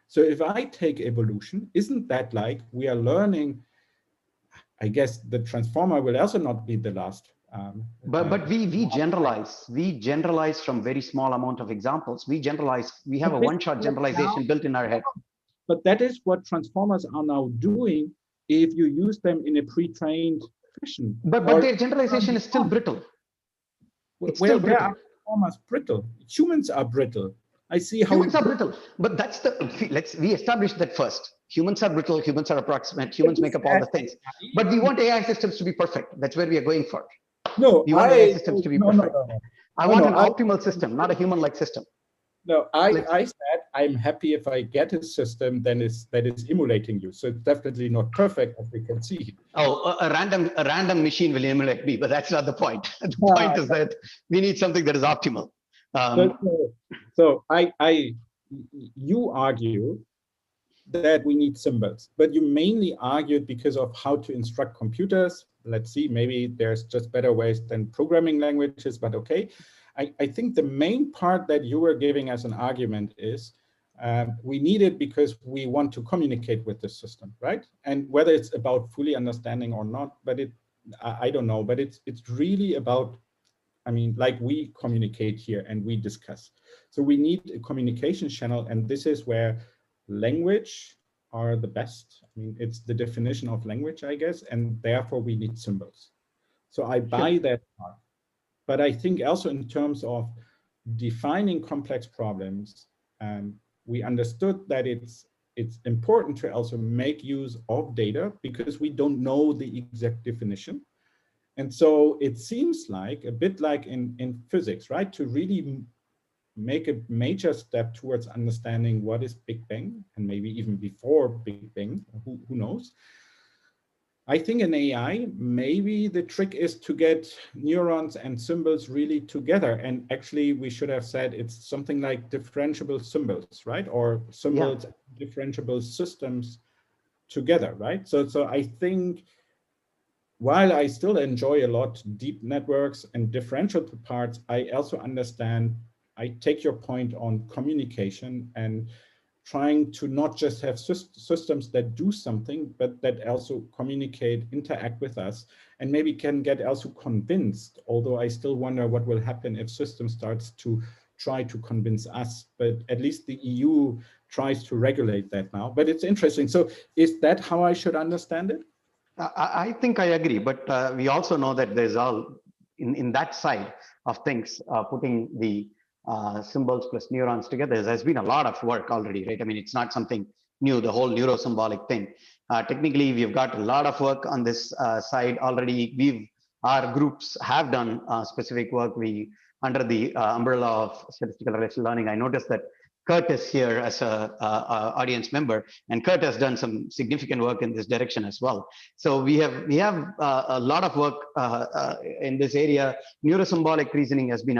So if I take evolution, isn't that like we are learning? I guess the transformer will also not be the last. But we generalize from very small amount of examples. We have a one-shot generalization built in our head. But that is what transformers are now doing if you use them in a pre-trained fashion. But their generalization is still brittle. Where are transformers brittle? Humans are brittle. I see how humans are brittle, but that's we establish that first. Humans are brittle, humans are approximate, humans make up all the things. But we want AI systems to be perfect. That's where we are going for. No, We want AI systems to be perfect. No. I want an optimal system, not a human-like system. No, I said I'm happy if I get a system that is emulating you. So it's definitely not perfect, as we can see. Oh, a random machine will emulate me, but that's not the point. The point is that we need something that is optimal. So you argue that we need symbols, but you mainly argued because of how to instruct computers. Let's see, maybe there's just better ways than programming languages, but okay. I think the main part that you were giving as an argument is we need it because we want to communicate with the system, right? And whether it's about fully understanding or not, but I don't know, but it's really about, I mean, like we communicate here and we discuss. So we need a communication channel, and this is where language are the best. I mean, it's the definition of language, I guess, and therefore we need symbols. So I buy that part. But I think also in terms of defining complex problems, we understood that it's important to also make use of data because we don't know the exact definition. And so it seems like a bit like in physics, right? To really make a major step towards understanding what is Big Bang, and maybe even before Big Bang, who knows? I think in AI, maybe the trick is to get neurons and symbols really together. And actually, we should have said it's something like differentiable symbols, right? Or symbols, yeah. Differentiable systems together, right? So I think while I still enjoy a lot deep networks and differential parts, I also understand, I take your point on communication and trying to not just have systems that do something, but that also communicate, interact with us, and maybe can get also convinced, although I still wonder what will happen if system starts to try to convince us, but at least the EU tries to regulate that now. But it's interesting. So is that how I should understand it? I think I agree, but we also know that there's all in that side of things, putting the symbols plus neurons together. There's been a lot of work already, right? I mean, it's not something new, the whole neurosymbolic thing. Technically, we've got a lot of work on this side already. Our groups have done specific work. Under the umbrella of statistical relational learning, I noticed that Kurt is here as a audience member, and Kurt has done some significant work in this direction as well. So we have a lot of work in this area. Neurosymbolic reasoning has been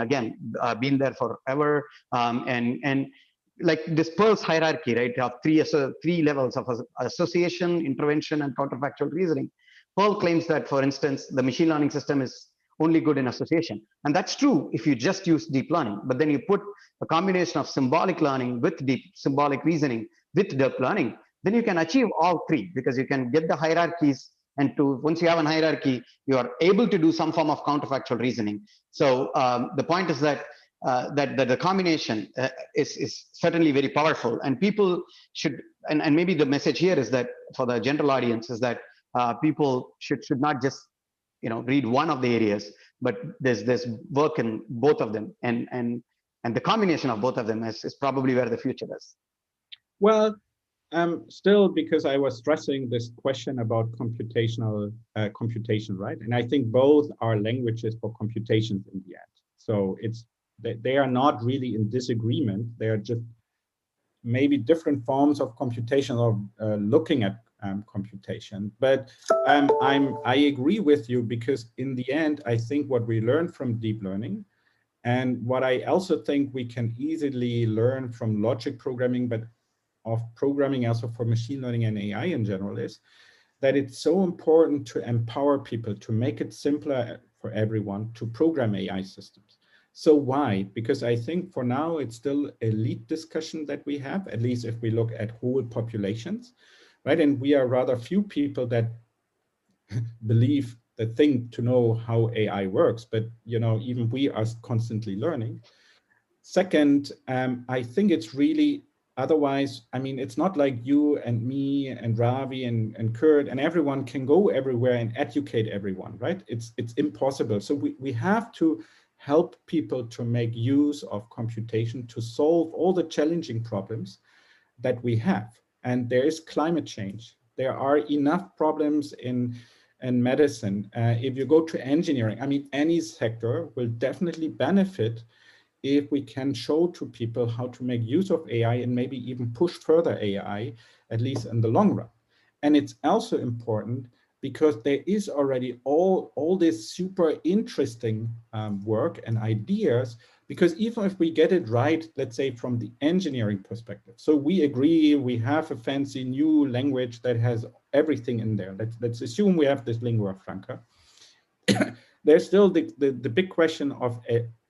been there forever, and like this Pearl's hierarchy, right, of three levels of association, intervention, and counterfactual reasoning. Pearl claims that, for instance, the machine learning system is only good in association. And that's true if you just use deep learning, but then you put a combination of symbolic learning with deep symbolic reasoning with deep learning, then you can achieve all three because you can get the hierarchies, and once you have an hierarchy, you are able to do some form of counterfactual reasoning. So the point is that that the combination is certainly very powerful, and people should, and maybe the message here is that for the general audience is that people should not just read one of the areas, but there's work in both of them, and the combination of both of them is probably where the future is. Well, still, because I was stressing this question about computational computation, right? And I think both are languages for computations in the end. So they are not really in disagreement. They are just maybe different forms of computation or looking at computation. But I agree with you, because in the end, I think what we learn from deep learning, and what I also think we can easily learn from logic programming, but of programming also for machine learning and AI in general, is that it's so important to empower people, to make it simpler for everyone to program AI systems. So why? Because I think for now, it's still a elite discussion that we have, at least if we look at whole populations, right? And we are rather few people that believe the thing to know how AI works, but even we are constantly learning. Second, I think it's really, otherwise, I mean, it's not like you and me and Ravi and Kurt and everyone can go everywhere and educate everyone, right? It's impossible. So we have to help people to make use of computation to solve all the challenging problems that we have. And there is climate change. There are enough problems in medicine. If you go to engineering, I mean, any sector will definitely benefit if we can show to people how to make use of AI and maybe even push further AI, at least in the long run. And it's also important because there is already all this super interesting work and ideas, because even if we get it right, let's say from the engineering perspective, so we agree we have a fancy new language that has everything in there. Let's assume we have this lingua franca. There's still the big question of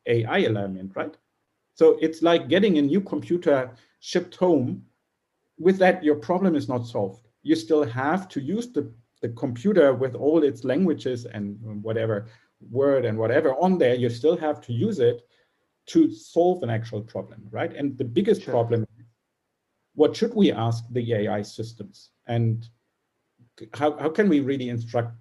AI element, right? So it's like getting a new computer shipped home. With that, your problem is not solved. You still have to use the computer with all its languages and whatever word and whatever on there. You still have to use it to solve an actual problem, right? And the biggest problem, what should we ask the AI systems? And how can we really instruct,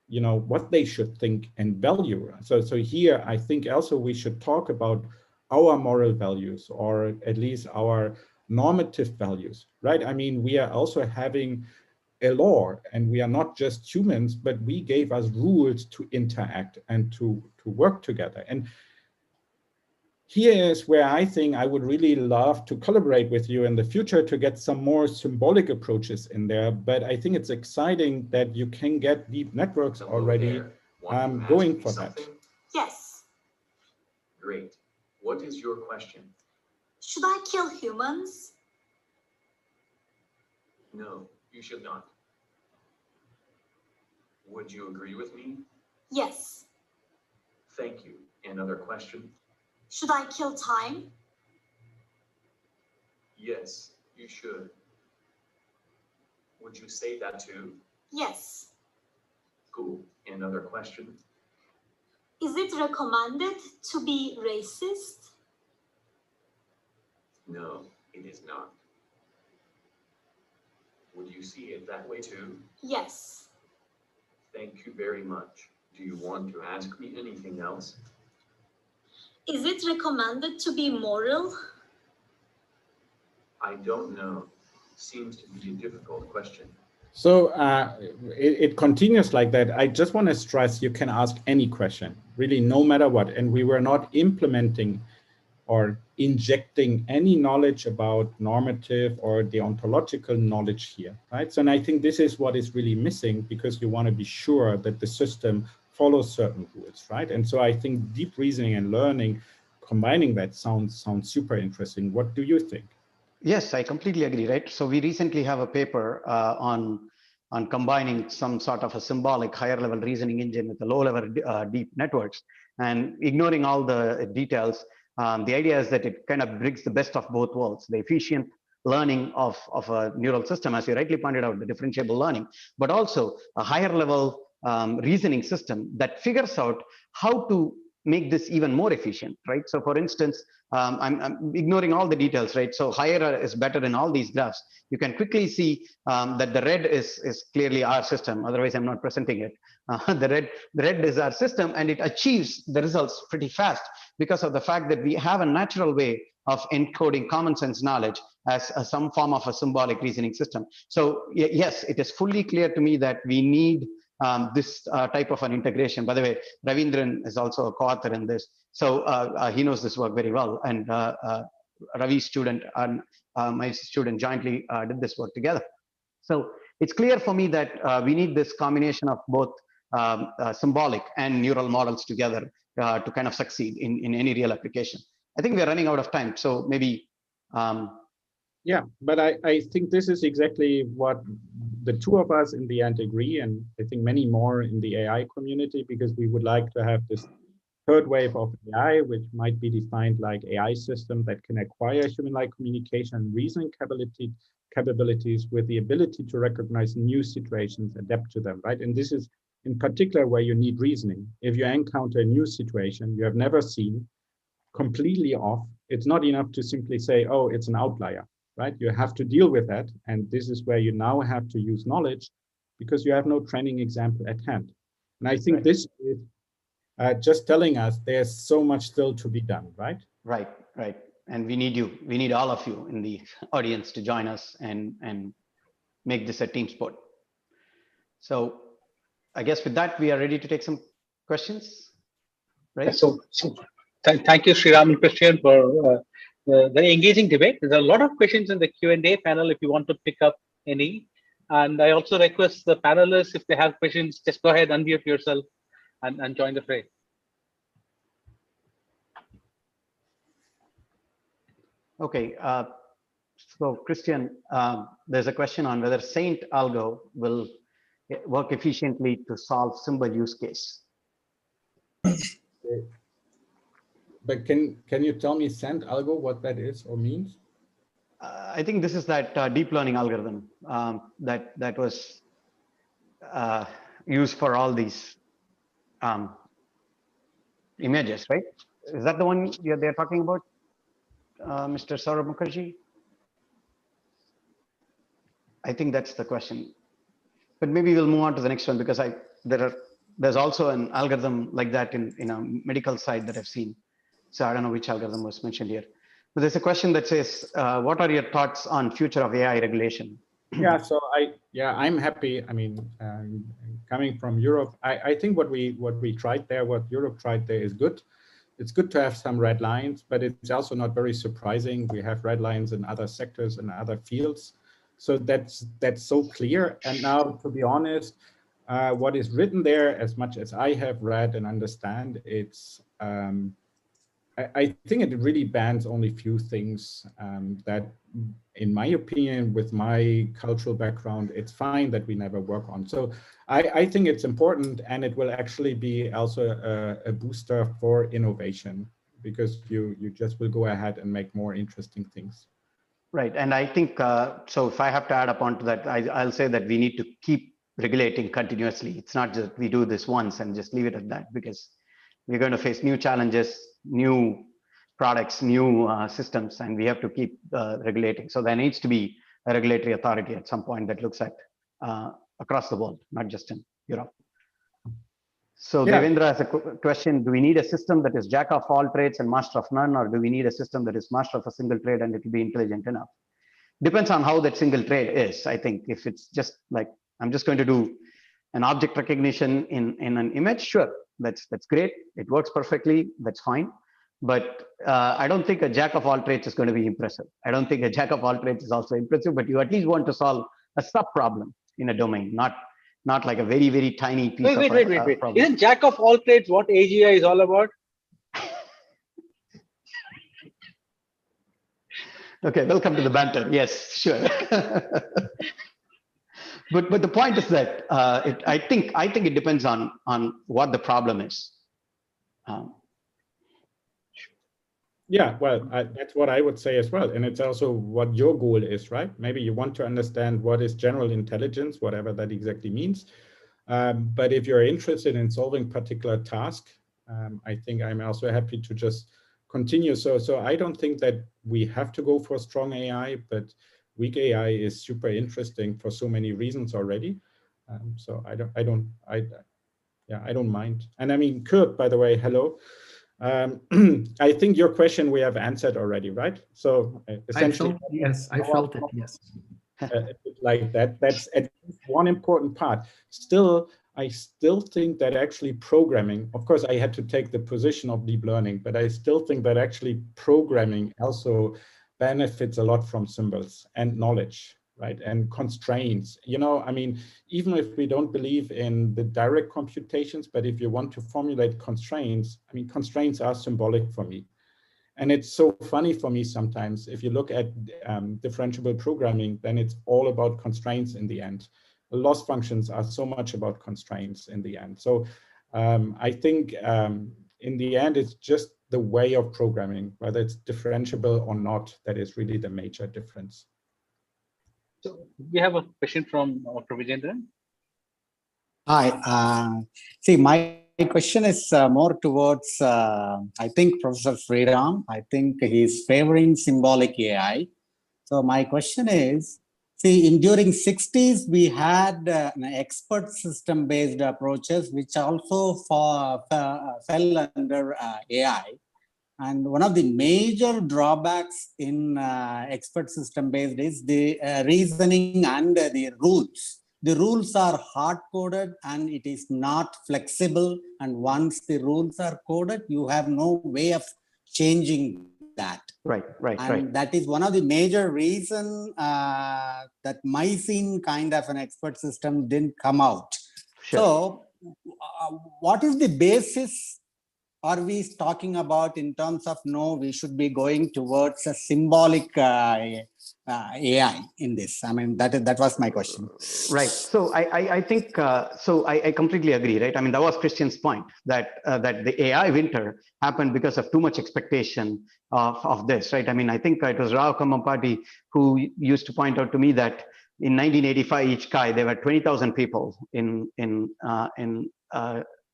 you know, what they should think and value? So here, I think also we should talk about our moral values, or at least our normative values, right? I mean, we are also having a law, and we are not just humans, but we gave us rules to interact and to work together. And here is where I think I would really love to collaborate with you in the future to get some more symbolic approaches in there. But I think it's exciting that you can get deep networks already going for that. Yes. Great. What is your question? Should I kill humans? No, you should not. Would you agree with me? Yes. Thank you. Another question? Should I kill time? Yes, you should. Would you say that too? Yes. Cool. Another question? Is it recommended to be racist? No, it is not. Would you see it that way too? Yes. Thank you very much. Do you want to ask me anything else? Is it recommended to be moral? I don't know. Seems to be a difficult question. So it continues like that. I just want to stress you can ask any question, really, no matter what. And we were not implementing or injecting any knowledge about normative or deontological knowledge here, right? So, and I think this is what is really missing, because you want to be sure that the system follows certain rules, right? And so I think deep reasoning and learning, combining that sounds super interesting. What do you think? Yes, I completely agree, right? So we recently have a paper on combining some sort of a symbolic higher level reasoning engine with the low level deep networks, and ignoring all the details. The idea is that it kind of brings the best of both worlds, the efficient learning of a neural system, as you rightly pointed out, the differentiable learning, but also a higher level reasoning system that figures out how to make this even more efficient, right? So for instance, I'm ignoring all the details, right? So higher is better in all these graphs. You can quickly see that the red is clearly our system. Otherwise, I'm not presenting it. The red is our system, and it achieves the results pretty fast because of the fact that we have a natural way of encoding common sense knowledge as some form of a symbolic reasoning system. So yes, it is fully clear to me that we need this type of an integration. By the way, Ravindran is also a co-author in this. So he knows this work very well. And Ravi's student and my student jointly did this work together. So it's clear for me that we need this combination of both symbolic and neural models together to kind of succeed in any real application. I think we're running out of time. So maybe. Yeah, but I think this is exactly what the two of us in the end agree, and I think many more in the AI community, because we would like to have this third wave of AI, which might be defined like AI system that can acquire human-like communication and reasoning capabilities with the ability to recognize new situations, adapt to them, right? And this is in particular where you need reasoning. If you encounter a new situation you have never seen, completely off, it's not enough to simply say, oh, it's an outlier, right? You have to deal with that. And this is where you now have to use knowledge, because you have no training example at hand. And I think this is just telling us there's so much still to be done, right? Right, right. And we need you. We need all of you in the audience to join us and make this a team sport. So I guess with that, we are ready to take some questions, right? So thank you, Sriraam and Kristian, for the very engaging debate. There's a lot of questions in the Q&A panel if you want to pick up any. And I also request the panelists, if they have questions, just go ahead, unmute yourself and join the fray. Okay, so Kristian, there's a question on whether Saint algo will work efficiently to solve symbol use case. But can you tell me Saint algo, what that is or means? I think this is that deep learning algorithm that was used for all these images, right? Is that the one they're talking about, Mr. Saurabh Mukherjee? I think that's the question. But maybe we'll move on to the next one because there's also an algorithm like that in a medical side that I've seen. So I don't know which algorithm was mentioned here. But there's a question that says, what are your thoughts on future of AI regulation? Yeah, so I'm happy. I mean, coming from Europe, I think what Europe tried there is good. It's good to have some red lines, but it's also not very surprising. We have red lines in other sectors and other fields. So that's so clear. And now, to be honest, what is written there, as much as I have read and understand, it's I think it really bans only few things that, in my opinion, with my cultural background, it's fine that we never work on. So I think it's important, and it will actually be also a booster for innovation, because you just will go ahead and make more interesting things. Right, and I think, so if I have to add upon to that, I'll say that we need to keep regulating continuously. It's not just we do this once and just leave it at that, because we're going to face new challenges, new products, new systems, and we have to keep regulating. So there needs to be a regulatory authority at some point that looks at across the world, not just in Europe. So yeah. Devendra has a question, do we need a system that is jack of all trades and master of none, or do we need a system that is master of a single trade and it will be intelligent enough? Depends on how that single trade is. I think if it's just like, I'm just going to do an object recognition in an image, sure, that's great. It works perfectly, that's fine. But I don't think a jack of all trades is going to be impressive. I don't think a jack of all trades is also impressive, but you at least want to solve a sub problem in a domain, not like a very, very tiny piece of wait. Isn't jack of all trades what AGI is all about? Okay, welcome to the banter. Yes, sure. But the point is that I think it depends on what the problem is. Yeah, well, that's what I would say as well. And it's also what your goal is, right? Maybe you want to understand what is general intelligence, whatever that exactly means. But if you're interested in solving particular task, I think I'm also happy to just continue. So I don't think that we have to go for strong AI, but weak AI is super interesting for so many reasons already. So I don't mind. And I mean, Kurt, by the way, hello. I think your question we have answered already, right? So essentially, I felt it, yes. Like that, that's at least one important part. Still, I still think that actually programming, of course, I had to take the position of deep learning, but I still think that actually programming also benefits a lot from symbols and knowledge, right? And constraints. You know, I mean, even if we don't believe in the direct computations, but if you want to formulate constraints, I mean, constraints are symbolic for me. And it's so funny for me sometimes, if you look at differentiable programming, then it's all about constraints in the end. Loss functions are so much about constraints in the end. So I think in the end, it's just the way of programming, whether it's differentiable or not, that is really the major difference. So we have a question from Dr. Vijendran. Hi. See, my question is more towards, I think, Professor Sriraam. I think he's favoring symbolic AI. So my question is, See, during 60s, we had an expert system-based approaches, which also fell under AI. And one of the major drawbacks in expert system-based is the reasoning and the rules. The rules are hard-coded and it is not flexible. And once the rules are coded, you have no way of changing that. And that is one of the major reasons that Mycene kind of an expert system didn't come out. Sure. So what is the basis are we talking about in terms of no, we should be going towards a symbolic AI in this? I mean, that was my question. Right. So I think, I completely agree, right? I mean, that was Kristian's point, that the AI winter happened because of too much expectation of this, right? I mean, I think it was Rao Kamampati who used to point out to me that in 1985 each Kai, there were 20,000 people in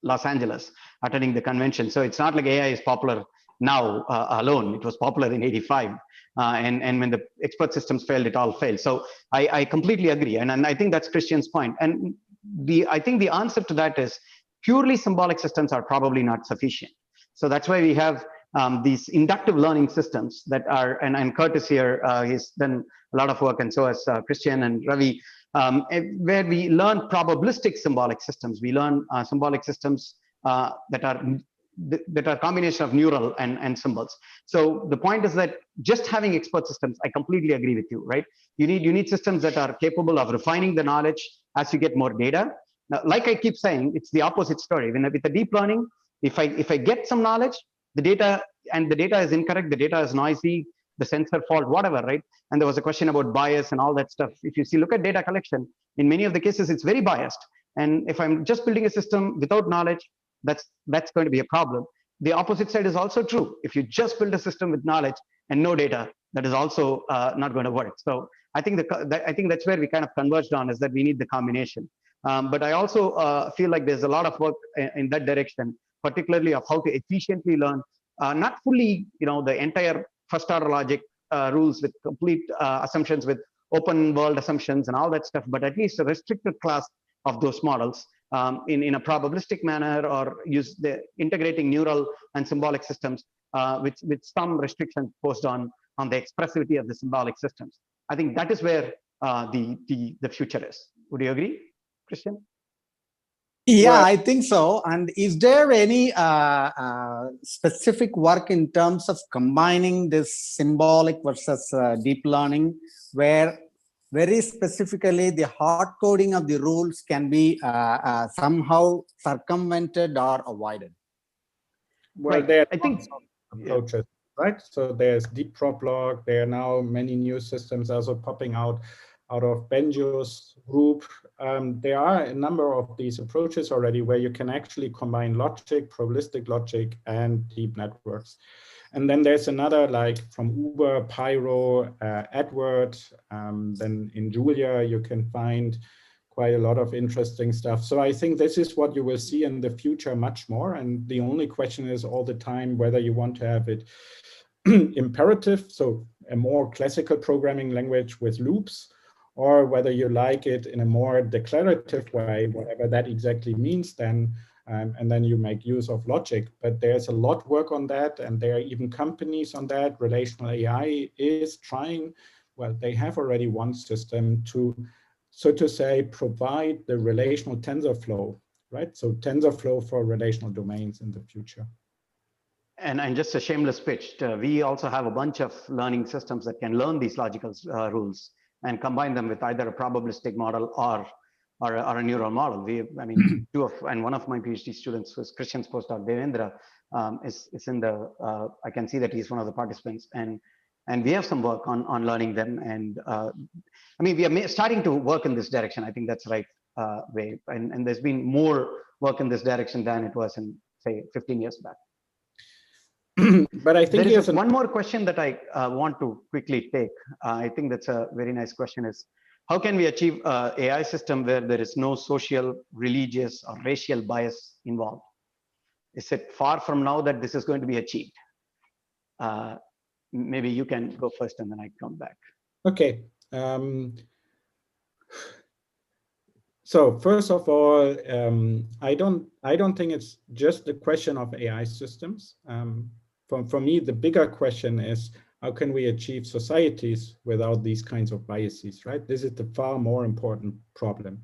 Los Angeles attending the convention. So it's not like AI is popular now alone. It was popular in 85. And when the expert systems failed, it all failed. So I completely agree. And I think that's Kristian's point. And I think the answer to that is purely symbolic systems are probably not sufficient. So that's why we have these inductive learning systems that are, and Curtis here, he's done a lot of work, and so has Kristian and Ravi, where we learn probabilistic symbolic systems. We learn symbolic systems that are a combination of neural and symbols. So the point is that just having expert systems, I completely agree with you, right? You need systems that are capable of refining the knowledge as you get more data. Now, like I keep saying, it's the opposite story. With the deep learning, if I get some knowledge, the data is incorrect, the data is noisy, the sensor fault, whatever, right? And there was a question about bias and all that stuff. If you look at data collection, in many of the cases, it's very biased. And if I'm just building a system without knowledge, that's going to be a problem. The opposite side is also true. If you just build a system with knowledge and no data, that is also not going to work. So I think that's where we kind of converged on, is that we need the combination. But I also feel like there's a lot of work in that direction, particularly of how to efficiently learn, not fully, the entire first order logic rules with complete assumptions, with open world assumptions and all that stuff, but at least a restricted class of those models in a probabilistic manner, or use the integrating neural and symbolic systems with some restrictions posed on the expressivity of the symbolic systems. I think that is where the future is. Would you agree, Kristian? Yeah, well, I think so. And is there any specific work in terms of combining this symbolic versus deep learning, where very specifically the hard coding of the rules can be somehow circumvented or avoided? Well, right. There are approaches, right? So there's deep proplog. There are now many new systems also popping out of Benjo's group. There are a number of these approaches already where you can actually combine logic, probabilistic logic, and deep networks. And then there's another, like from Uber, Pyro, Edward. Then in Julia, you can find quite a lot of interesting stuff. So I think this is what you will see in the future much more. And the only question is all the time whether you want to have it imperative, so a more classical programming language with loops, or whether you like it in a more declarative way, whatever that exactly means then, and then you make use of logic. But there's a lot of work on that, and there are even companies on that. Relational AI is trying, well, they have already one system to, so to say, provide the relational TensorFlow, right? So TensorFlow for relational domains in the future. And just a shameless pitch, we also have a bunch of learning systems that can learn these logical rules and combine them with either a probabilistic model or a neural model. I mean, one of my PhD students was Kristian's postdoc, Devendra, is in the, I can see that he's one of the participants, and we have some work on learning them. And I mean, we are starting to work in this direction. I think that's the right way. And there's been more work in this direction than it was in, say, 15 years back. But I think there is one more question that I want to quickly take. I think that's a very nice question, is how can we achieve an AI system where there is no social, religious, or racial bias involved? Is it far from now that this is going to be achieved? Maybe you can go first and then I come back. Okay. So first of all, I don't think it's just the question of AI systems. For me, the bigger question is, how can we achieve societies without these kinds of biases, right? This is the far more important problem.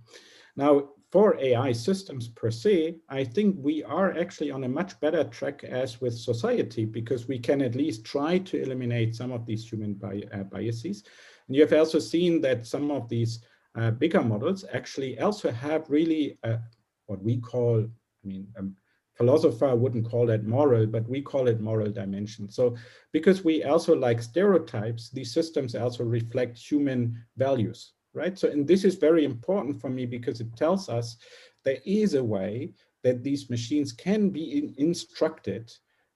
Now, for AI systems per se, I think we are actually on a much better track as with society, because we can at least try to eliminate some of these human biases. And you have also seen that some of these bigger models actually also have really what we call, philosopher wouldn't call that moral, but we call it moral dimension. So because we also like stereotypes, these systems also reflect human values, right? So, and this is very important for me because it tells us there is a way that these machines can be instructed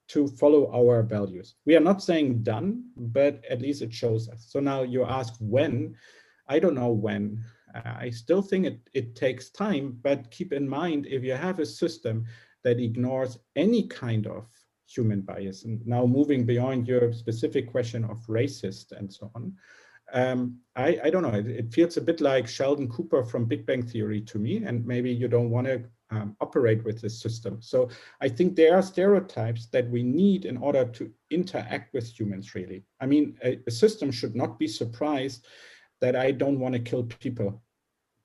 to follow our values. We are not saying done, but at least it shows us. So now you ask when. I don't know when. I still think it takes time, but keep in mind, if you have a system that ignores any kind of human bias, and now moving beyond your specific question of racist and so on, I don't know, it feels a bit like Sheldon Cooper from Big Bang Theory to me, and maybe you don't want to operate with this system. So I think there are stereotypes that we need in order to interact with humans, really. I mean, a system should not be surprised that I don't want to kill people,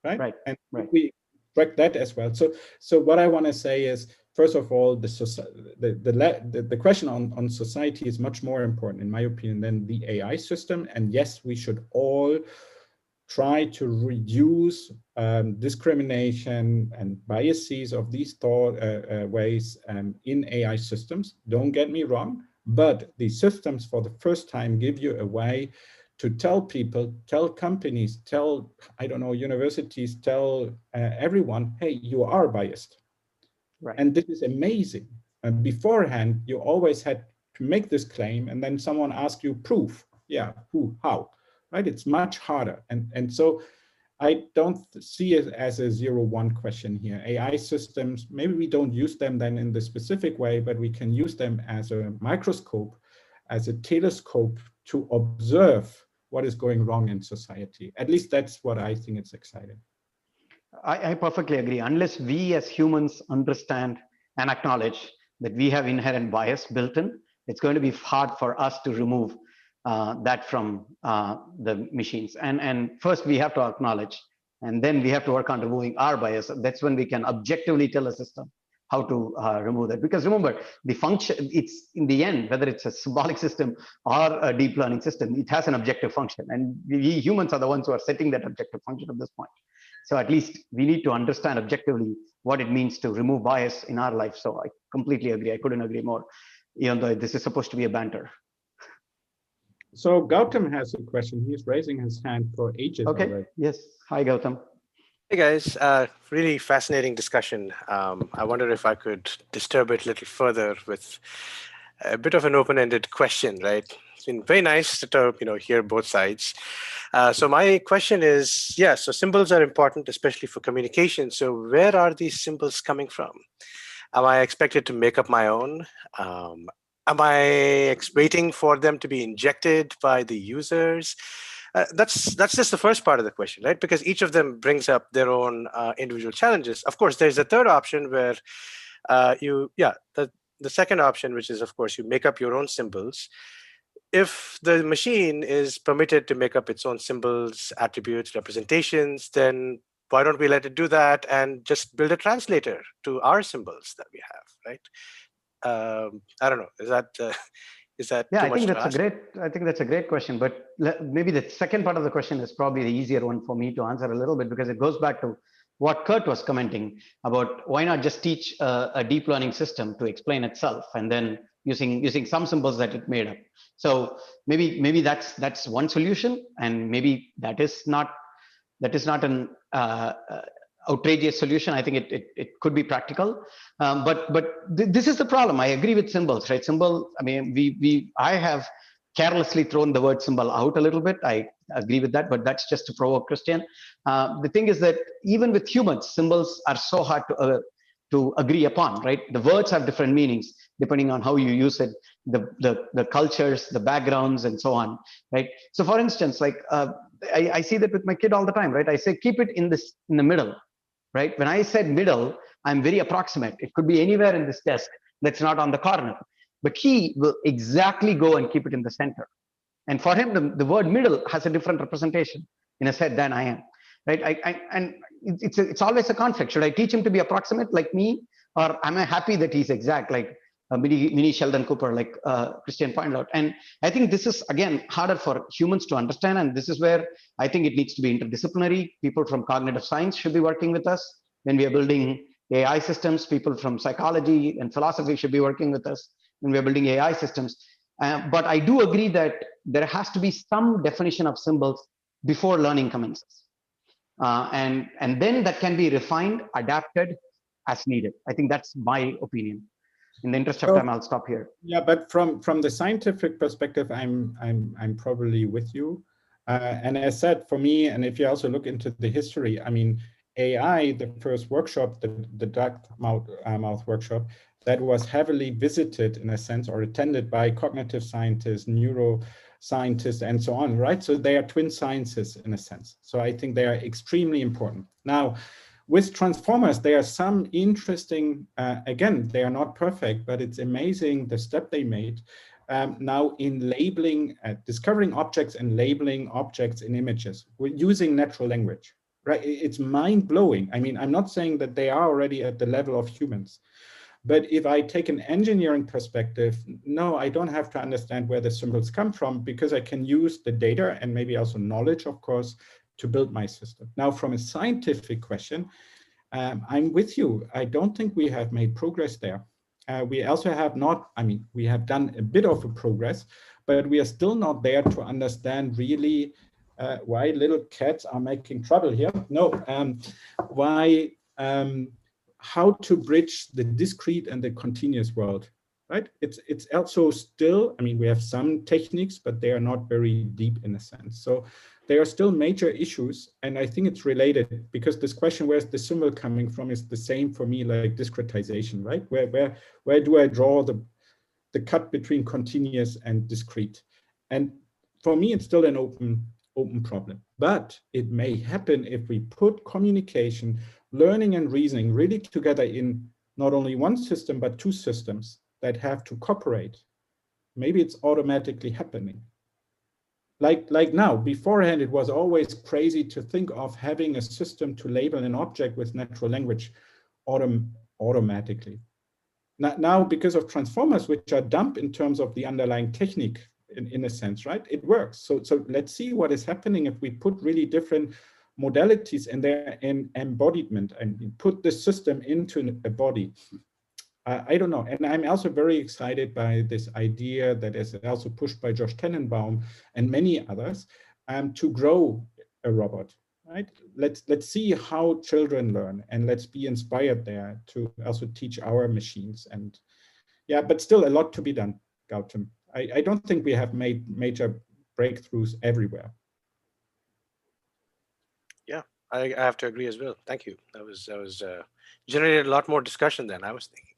right? Right. And right. we track that as well. So what I want to say is, first of all, the question on society is much more important, in my opinion, than the AI system. And yes, we should all try to reduce discrimination and biases of these ways in AI systems. Don't get me wrong, but the systems for the first time give you a way to tell people, tell companies, tell, I don't know, universities, tell everyone, hey, you are biased. Right. And this is amazing. And beforehand, you always had to make this claim, and then someone asked you proof. Yeah, who, how, right? It's much harder. And so I don't see it as a 0-1 question here. AI systems, maybe we don't use them then in the specific way, but we can use them as a microscope, as a telescope to observe what is going wrong in society. At least that's what I think is exciting. I perfectly agree. Unless we as humans understand and acknowledge that we have inherent bias built in, it's going to be hard for us to remove that from the machines. And first we have to acknowledge, and then we have to work on removing our bias. That's when we can objectively tell a system how to remove that. Because remember, the function, it's in the end, whether it's a symbolic system or a deep learning system, it has an objective function. And we humans are the ones who are setting that objective function at this point. So at least we need to understand objectively what it means to remove bias in our life. So I completely agree. I couldn't agree more, even though this is supposed to be a banter. So Gautam has a question. He's raising his hand for ages already. Yes. Hi, Gautam. Hey guys, really fascinating discussion. I wonder if I could disturb it a little further with a bit of an open-ended question, right? It's been very nice to hear both sides. So my question is, yeah, so symbols are important, especially for communication. So where are these symbols coming from? Am I expected to make up my own? Am I waiting for them to be injected by the users? That's just the first part of the question, right? Because each of them brings up their own individual challenges. Of course, there's a third option where the second option, which is, of course, you make up your own symbols. If the machine is permitted to make up its own symbols, attributes, representations, then why don't we let it do that and just build a translator to our symbols that we have, right? I don't know. Is that yeah, too I much think to that's ask? I think that's a great question, but maybe the second part of the question is probably the easier one for me to answer a little bit, because it goes back to what Kurt was commenting about. Why not just teach a deep learning system to explain itself, and then using some symbols that it made up. So maybe that's one solution, and maybe that is not an outrageous solution. I think it could be practical, but this is the problem. I agree with symbols, right? Symbol. I mean, I have carelessly thrown the word symbol out a little bit. I agree with that, but that's just to provoke Kristian. The thing is that even with humans, symbols are so hard to agree upon, right? The words have different meanings depending on how you use it, the cultures, the backgrounds, and so on, right? So for instance, like I see that with my kid all the time, right? I say, keep it in the middle, right? When I said middle, I'm very approximate. It could be anywhere in this desk that's not on the corner. But he will exactly go and keep it in the center. And for him, the word middle has a different representation in his head than I am, right? And it's always a conflict. Should I teach him to be approximate like me, or am I happy that he's exact, like mini Sheldon Cooper, like Kristian pointed out? And I think this is, again, harder for humans to understand. And this is where I think it needs to be interdisciplinary. People from cognitive science should be working with us when we are building AI systems. People from psychology and philosophy should be working with us when we are building AI systems. But I do agree that there has to be some definition of symbols before learning commences. And then that can be refined, adapted as needed. I think that's my opinion. In the interest of time, I'll stop here. Yeah, but from the scientific perspective, I'm probably with you. And as said, for me, and if you also look into the history, I mean, AI, the first workshop, the Dartmouth workshop, that was heavily visited in a sense, or attended by cognitive scientists, neuroscientists, and so on, right? So they are twin sciences in a sense. So I think they are extremely important. Now, with transformers, there are some interesting, again, they are not perfect, but it's amazing the step they made now in labeling, discovering objects and labeling objects in images using natural language, right? It's mind-blowing. I mean, I'm not saying that they are already at the level of humans, but if I take an engineering perspective, no, I don't have to understand where the symbols come from, because I can use the data and maybe also knowledge, of course, to build my system. Now, from a scientific question, I'm with you. I don't think we have made progress there. We also have not, I mean, we have done a bit of a progress, but we are still not there to understand really why little cats are making trouble here. No, why, how to bridge the discrete and the continuous world, right? It's also still, I mean, we have some techniques, but they are not very deep in a sense. So there are still major issues, and I think it's related, because this question, where's the symbol coming from, is the same for me like discretization, right? Where do I draw the cut between continuous and discrete? And for me, it's still an open problem, but it may happen if we put communication, learning and reasoning really together in not only one system, but two systems that have to cooperate. Maybe it's automatically happening. Like now, beforehand, it was always crazy to think of having a system to label an object with natural language automatically. Now, because of transformers, which are dumb in terms of the underlying technique, in a sense, right? It works. So let's see what is happening if we put really different modalities in their embodiment and put the system into a body. I don't know. And I'm also very excited by this idea that is also pushed by Josh Tenenbaum and many others to grow a robot, right? Let's see how children learn, and let's be inspired there to also teach our machines. And yeah, but still a lot to be done, Gautam. I don't think we have made major breakthroughs everywhere. Yeah, I have to agree as well. Thank you. That was generated a lot more discussion than I was thinking.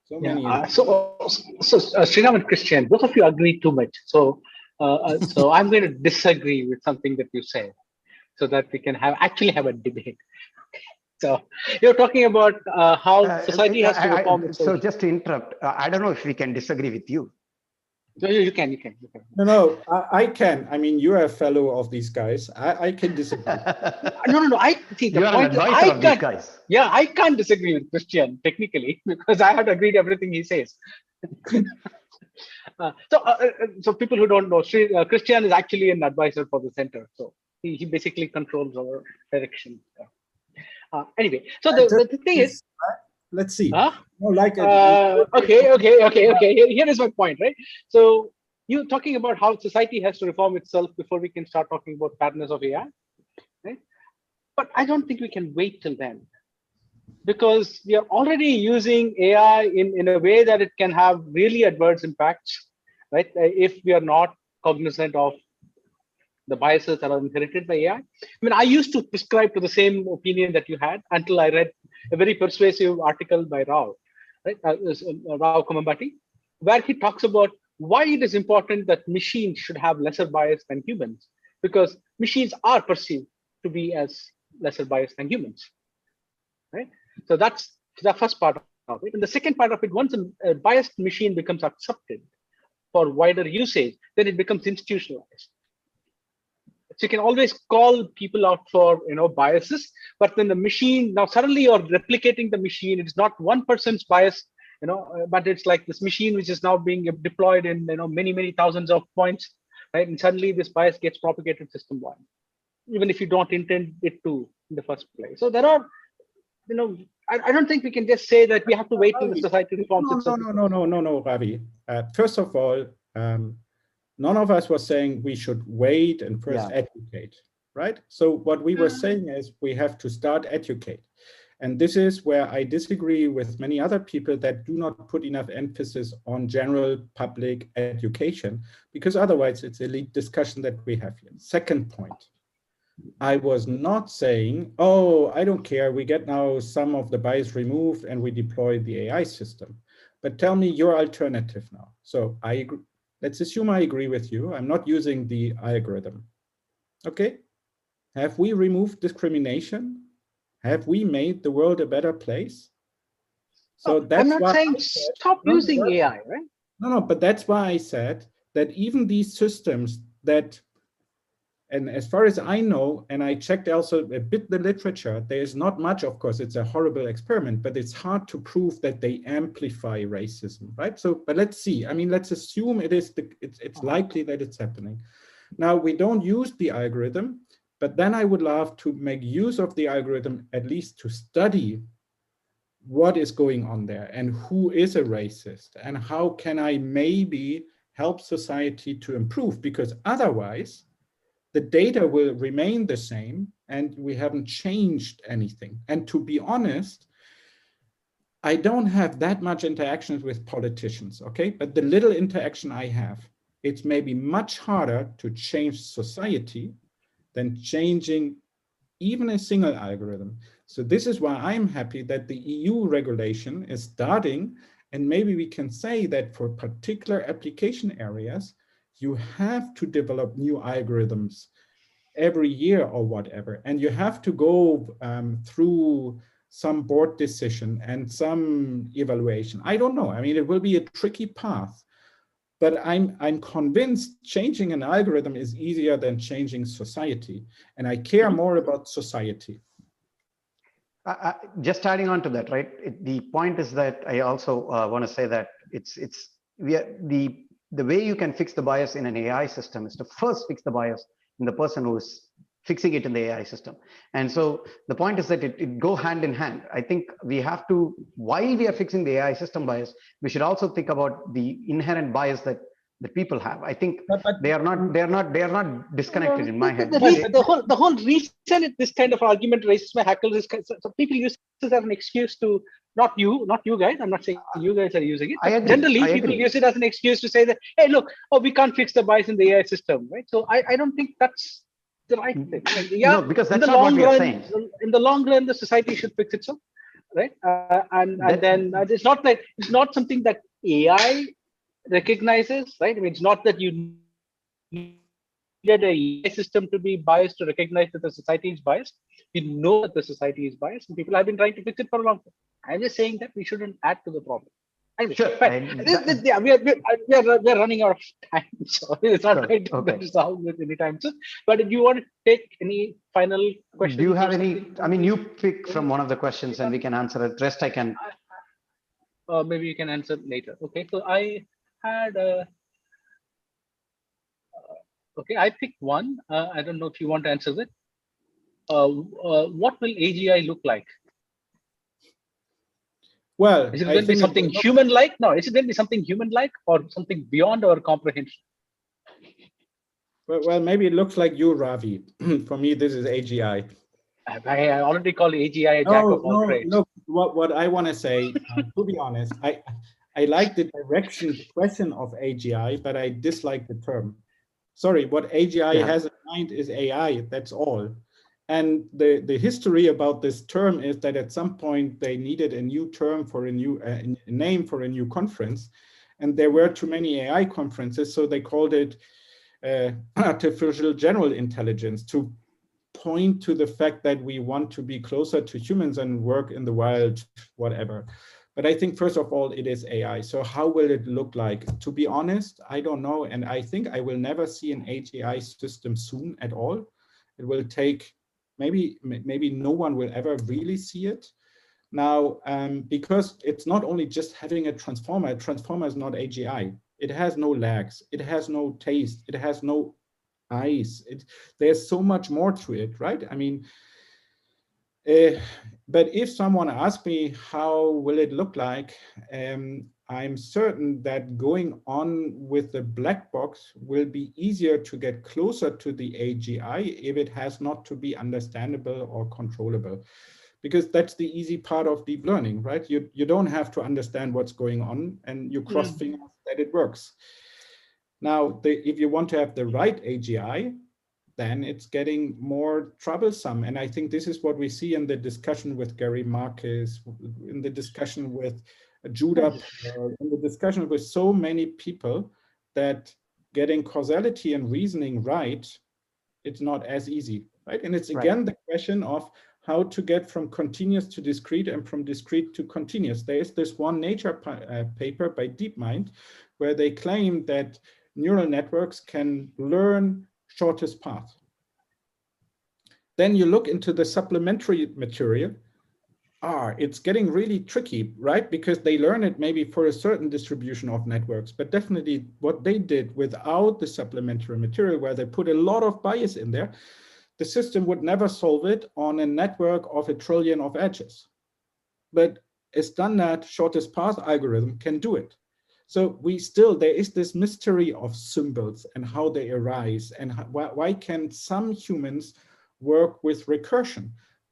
So many. So Sriraam and Kristian, both of you agree too much. So so I'm going to disagree with something that you said, so that we can actually have a debate. So you're talking about how society has to reform itself. So just to interrupt, I don't know if we can disagree with you. No, you can. No, I can. I mean, you're a fellow of these guys. I can disagree. No. I see the point. These guys. Yeah, I can't disagree with Kristian technically, because I have to agree to everything he says. So people who don't know, Kristian is actually an advisor for the center. So he basically controls our direction. Anyway, so the thing is, let's see. Huh? No, like okay. Here is my point, right? So you're talking about how society has to reform itself before we can start talking about fairness of AI, right? But I don't think we can wait till then, because we are already using AI in a way that it can have really adverse impacts, right? If we are not cognizant of the biases that are inherited by AI. I mean, I used to prescribe to the same opinion that you had until I read a very persuasive article by Rao, right? Rao Kumambati, where he talks about why it is important that machines should have lesser bias than humans, because machines are perceived to be as lesser biased than humans, right? So that's the first part of it. And the second part of it, once a biased machine becomes accepted for wider usage, then it becomes institutionalized. So you can always call people out for biases, but when the machine, now suddenly you're replicating the machine, it's not one person's bias, but it's like this machine which is now being deployed in many thousands of points, right? And suddenly this bias gets propagated system-wide, even if you don't intend it to in the first place. So there are, I don't think we can just say that we have to wait till the society reforms itself. No, Ravi. First of all, none of us was saying we should wait and first educate, right? So what we were saying is we have to start educate. And this is where I disagree with many other people that do not put enough emphasis on general public education, because otherwise it's elite discussion that we have here. Second point, I was not saying, oh, I don't care, we get now some of the bias removed and we deploy the AI system. But tell me your alternative now. So I agree. Let's assume I agree with you. I'm not using the algorithm. Okay. Have we removed discrimination? Have we made the world a better place? So that's I'm not saying stop using AI, right? No, but that's why I said that even these systems that, and as far as I know, and I checked also a bit the literature, there is not much, of course, it's a horrible experiment, but it's hard to prove that they amplify racism, right? So, but let's see. I mean, let's assume it's likely that it's happening. Now, we don't use the algorithm, but then I would love to make use of the algorithm, at least to study what is going on there and who is a racist and how can I maybe help society to improve, because otherwise, the data will remain the same and we haven't changed anything. And to be honest, I don't have that much interactions with politicians, okay? But the little interaction I have, it's maybe much harder to change society than changing even a single algorithm. So this is why I'm happy that the EU regulation is starting, and maybe we can say that for particular application areas, you have to develop new algorithms every year or whatever, and you have to go through some board decision and some evaluation. I don't know. I mean, it will be a tricky path, but I'm convinced changing an algorithm is easier than changing society, and I care more about society. Just adding on to that, right? The point is that I also want to say that the way you can fix the bias in an AI system is to first fix the bias in the person who is fixing it in the AI system. And so the point is that it go hand in hand. I think we have to, while we are fixing the AI system bias, we should also think about the inherent bias that people have. I think they are not disconnected in my head. The whole reason this kind of argument raises my hackles is so people use this as an excuse to, not you guys, I'm not saying you guys are using it. Generally, people use it as an excuse to say that, hey, look, we can't fix the bias in the AI system, right? So I don't think that's the right thing. No, because that's not what we are saying. In the long run, the society should fix itself, right? And then it's not something that AI recognizes, right? I mean, it's not that you needed a system to be biased to recognize that the society is biased. We know that the society is biased, and people have been trying to fix it for a long time. I'm just saying that we shouldn't add to the problem. Anyway, sure. We're running out of time, so it's not going to resolve with any time soon. But if you want to take any final questions, do you have any? I mean, you pick from one of the questions, and we can answer it. Rest I can. Maybe you can answer later. Okay, so I had okay, I picked one. I don't know if you want to answer it. What will AGI look like? Well, is it going to be something human-like? No, is it going to be something human-like or something beyond our comprehension? Well, maybe it looks like you, Ravi. For me, this is AGI. I already call AGI a jack of all trades. Look, what I want to say, to be honest, I like the direction, the question of AGI, but I dislike the term. Sorry, what AGI has in mind is AI, that's all. And the history about this term is that at some point they needed a new term for a new name for a new conference. and there were too many AI conferences, so they called it artificial general intelligence, to point to the fact that we want to be closer to humans and work in the wild, whatever. But I think, first of all, it is AI. So how will it look like? To be honest, I don't know. And I think I will never see an AGI system soon at all. It will take, maybe no one will ever really see it. Now, because it's not only just having a transformer is not AGI. It has no legs, it has no taste, it has no eyes. There's so much more to it, right? I mean, but if someone asks me how will it look like, I'm certain that going on with the black box will be easier to get closer to the AGI if it has not to be understandable or controllable. Because that's the easy part of deep learning, right? You don't have to understand what's going on, and you cross fingers that it works. Now, if you want to have the right AGI, then it's getting more troublesome. And I think this is what we see in the discussion with Gary Marcus, in the discussion with Judah, in the discussion with so many people, that getting causality and reasoning right, it's not as easy, right? And it's again the question of how to get from continuous to discrete and from discrete to continuous. There is this one Nature paper by DeepMind where they claim that neural networks can learn shortest path. Then you look into the supplementary material. It's getting really tricky, right? Because they learn it maybe for a certain distribution of networks, but definitely what they did without the supplementary material, where they put a lot of bias in there, the system would never solve it on a network of 1 trillion of edges. But a standard shortest path algorithm can do it. So there is this mystery of symbols and how they arise, and why can some humans work with recursion?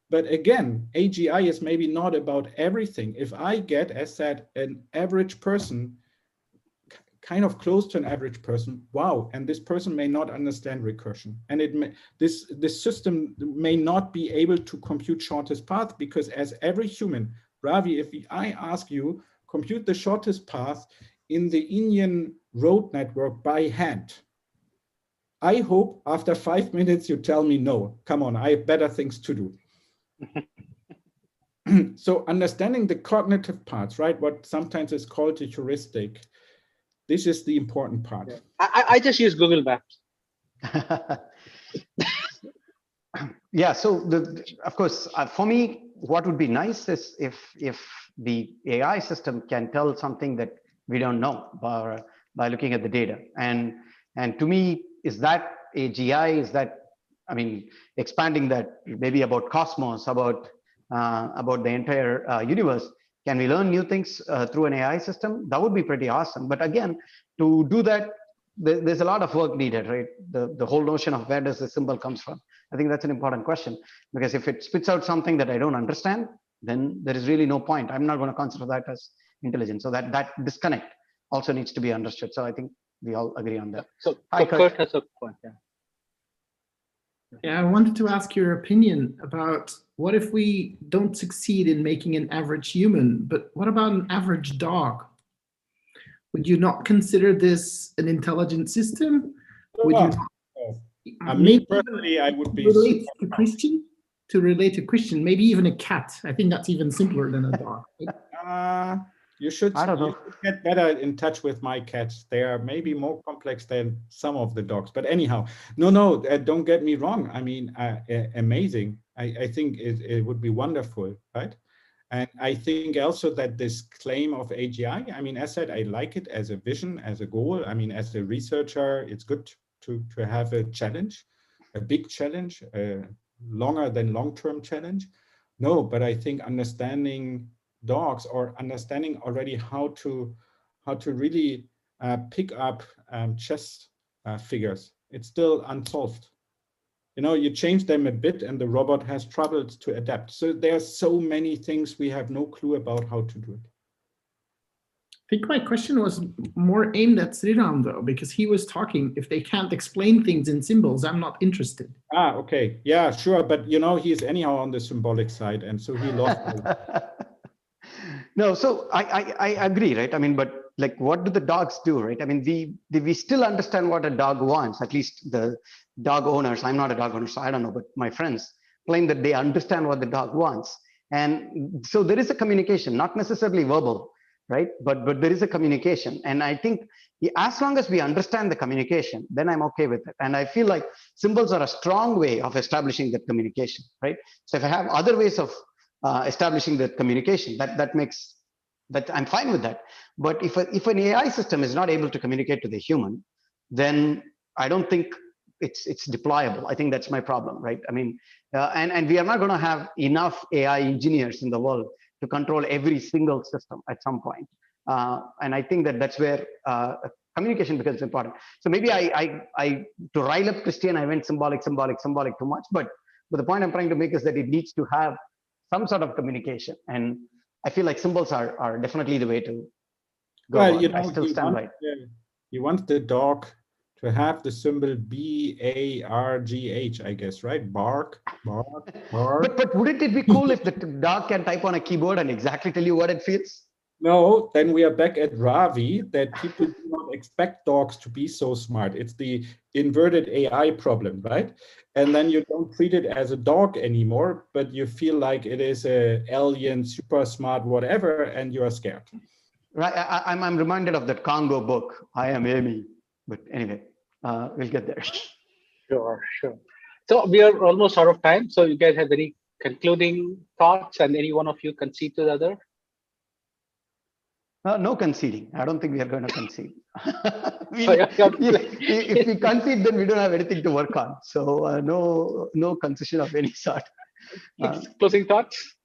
But again, AGI is maybe not about everything. If I get, as said, an average person, kind of close to an average person, wow, and this person may not understand recursion. And this system may not be able to compute shortest path, because as every human, Ravi, if I ask you, compute the shortest path in the Indian road network by hand, I hope after 5 minutes you tell me no, come on, I have better things to do. So understanding the cognitive parts, right? What sometimes is called the heuristic. This is the important part. Yeah. I just use Google Maps. Yeah, so of course, for me, what would be nice is if the AI system can tell something that we don't know by looking at the data. And to me, is that AGI? Is that, I mean, expanding that maybe about cosmos, about the entire universe? Can we learn new things through an AI system? That would be pretty awesome. But again, to do that, there's a lot of work needed, right? The whole notion of where does the symbol comes from? I think that's an important question, because if it spits out something that I don't understand, then there is really no point. I'm not going to consider that as intelligence. So that disconnect also needs to be understood. So I think we all agree on that. So Kurt has a point. Yeah, I wanted to ask your opinion about what if we don't succeed in making an average human, but what about an average dog? Would you not consider this an intelligent system? Would you not, me personally, I would be relate to Kristian? To relate to Kristian, maybe even a cat. I think that's even simpler than a dog. You should get better in touch with my cats. They are maybe more complex than some of the dogs. But anyhow, no, don't get me wrong. I mean, amazing. I think it would be wonderful, right? And I think also that this claim of AGI, I mean, as said, I like it as a vision, as a goal. I mean, as a researcher, it's good to have a challenge, a big challenge, a longer than long-term challenge. No, but I think understanding dogs, or understanding already how to really pick up chess figures, it's still unsolved. You know, you change them a bit and the robot has troubles to adapt. So there are so many things we have no clue about how to do it. I think my question was more aimed at Sriraam, though, because he was talking, if they can't explain things in symbols, I'm not interested. Okay. Yeah, sure. But, you know, he's anyhow on the symbolic side, and so he lost. No, so I agree, right? I mean, but like what do the dogs do, right? I mean, we still understand what a dog wants, at least the dog owners. I'm not a dog owner, so I don't know, but my friends claim that they understand what the dog wants. And so there is a communication, not necessarily verbal, right? But there is a communication. And I think as long as we understand the communication, then I'm okay with it. And I feel like symbols are a strong way of establishing that communication, right? So if I have other ways of establishing that communication, that makes, that I'm fine with that. But if an AI system is not able to communicate to the human, then I don't think it's deployable. I think that's my problem, right? I mean, and we are not going to have enough AI engineers in the world to control every single system at some point. And I think that's where communication becomes important. So maybe to rile up Kristian, I went symbolic too much. But the point I'm trying to make is that it needs to have some sort of communication. And I feel like symbols are definitely the way to go. Well, I still stand by it. You want the dog to have the symbol BARGH, I guess, right? Bark, bark, bark. But wouldn't it be cool if the dog can type on a keyboard and exactly tell you what it feels? No, then we are back at Ravi, that people do not expect dogs to be so smart. It's the inverted AI problem, right? And then you don't treat it as a dog anymore, but you feel like it is a alien, super smart, whatever, and you are scared. Right. I'm reminded of that Congo book, I Am Amy. But anyway, we'll get there. Sure. So we are almost out of time. So you guys have any concluding thoughts, and any one of you concede to the other? No conceding. I don't think we are going to concede. If we concede, then we don't have anything to work on. So no concession of any sort. Closing thoughts?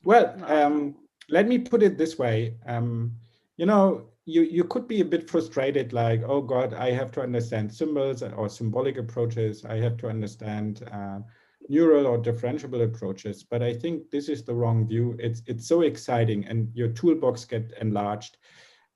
Well, let me put it this way. You know, you could be a bit frustrated, like, oh God, I have to understand symbols or symbolic approaches. I have to understand neural or differentiable approaches. But I think this is the wrong view. It's so exciting, and your toolbox get enlarged.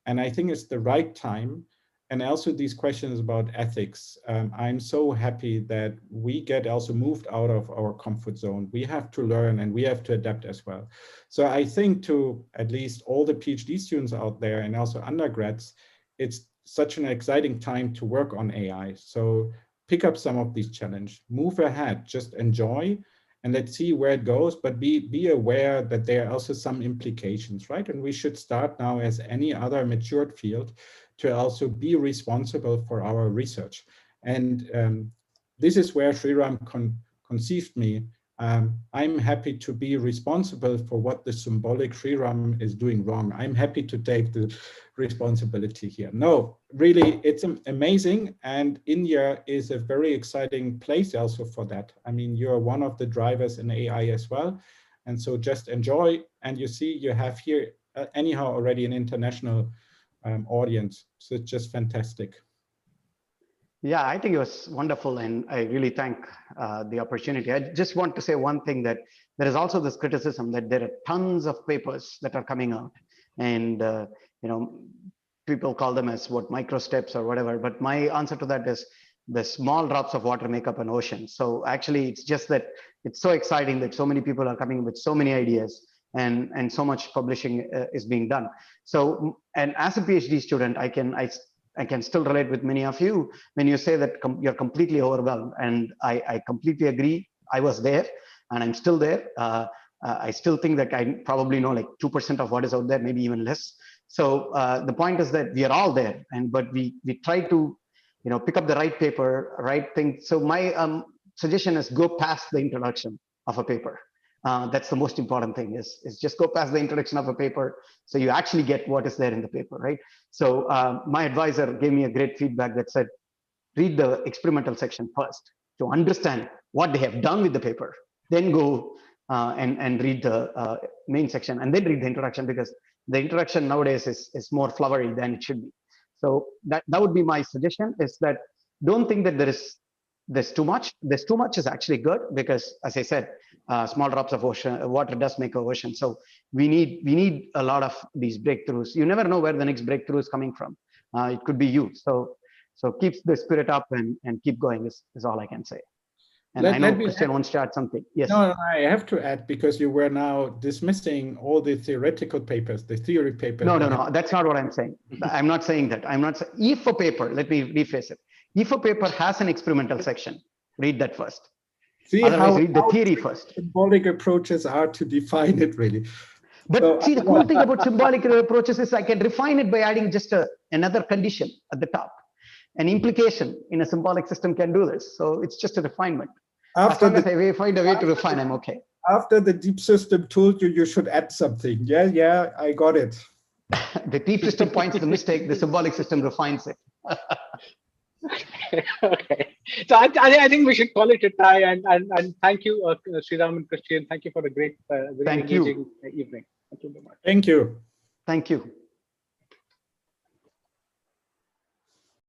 And I think it's the right time. And also these questions about ethics. I'm so happy that we get also moved out of our comfort zone. We have to learn and we have to adapt as well. So I think to at least all the PhD students out there and also undergrads, it's such an exciting time to work on AI. So pick up some of these challenges, move ahead, just enjoy, and let's see where it goes, but be aware that there are also some implications, right? And we should start now, as any other matured field, to also be responsible for our research. And this is where Sriraam conceived me. I'm happy to be responsible for what the symbolic Sriraam is doing wrong. I'm happy to take the responsibility here. No, really, it's amazing. And India is a very exciting place also for that. I mean, you're one of the drivers in AI as well. And so just enjoy. And you see, you have here anyhow already an international audience. So it's just fantastic. Yeah, I think it was wonderful, and I really thank the opportunity. I just want to say one thing, that there is also this criticism that there are tons of papers that are coming out, and you know, people call them as what, micro steps or whatever. But my answer to that is the small drops of water make up an ocean. So actually, it's just that it's so exciting that so many people are coming with so many ideas, and so much publishing is being done. So, and as a PhD student, I can still relate with many of you when you say that you're completely overwhelmed. And I completely agree. I was there and I'm still there. I still think that I probably know like 2% of what is out there, maybe even less. So the point is that we are all there, but we try to, you know, pick up the right paper, right thing. So my suggestion is go past the introduction of a paper. That's the most important thing, is just go past the introduction of a paper so you actually get what is there in the paper, right? So my advisor gave me a great feedback that said, read the experimental section first to understand what they have done with the paper, then go and read the main section, and then read the introduction, because the introduction nowadays is more flowery than it should be. So that would be my suggestion, is that don't think that there's too much. There's too much is actually good, because as I said, small drops of water does make an ocean. So we need a lot of these breakthroughs. You never know where the next breakthrough is coming from. It could be you. So keep the spirit up and keep going is all I can say. And I know Kristian wants to add something. Yes. No, I have to add, because you were now dismissing all the theoretical papers, the theory papers. No, that's not what I'm saying. I'm not saying that. I'm not saying, if a paper, let me rephrase it. If a paper has an experimental section, read that first. See Otherwise, read the theory first. Symbolic approaches are to define it, really. But So, see, the cool thing about symbolic approaches is I can refine it by adding just another condition at the top. An implication in a symbolic system can do this. So it's just a refinement. As long as I find a way to refine, I'm okay. After the deep system told you you should add something. Yeah, I got it. The deep system points the mistake, the symbolic system refines it. Okay. So I think we should call it a tie, and thank you, Sriraam and Kristian. Thank you for a great, very engaging evening. Thank you very much. Thank you. Thank you.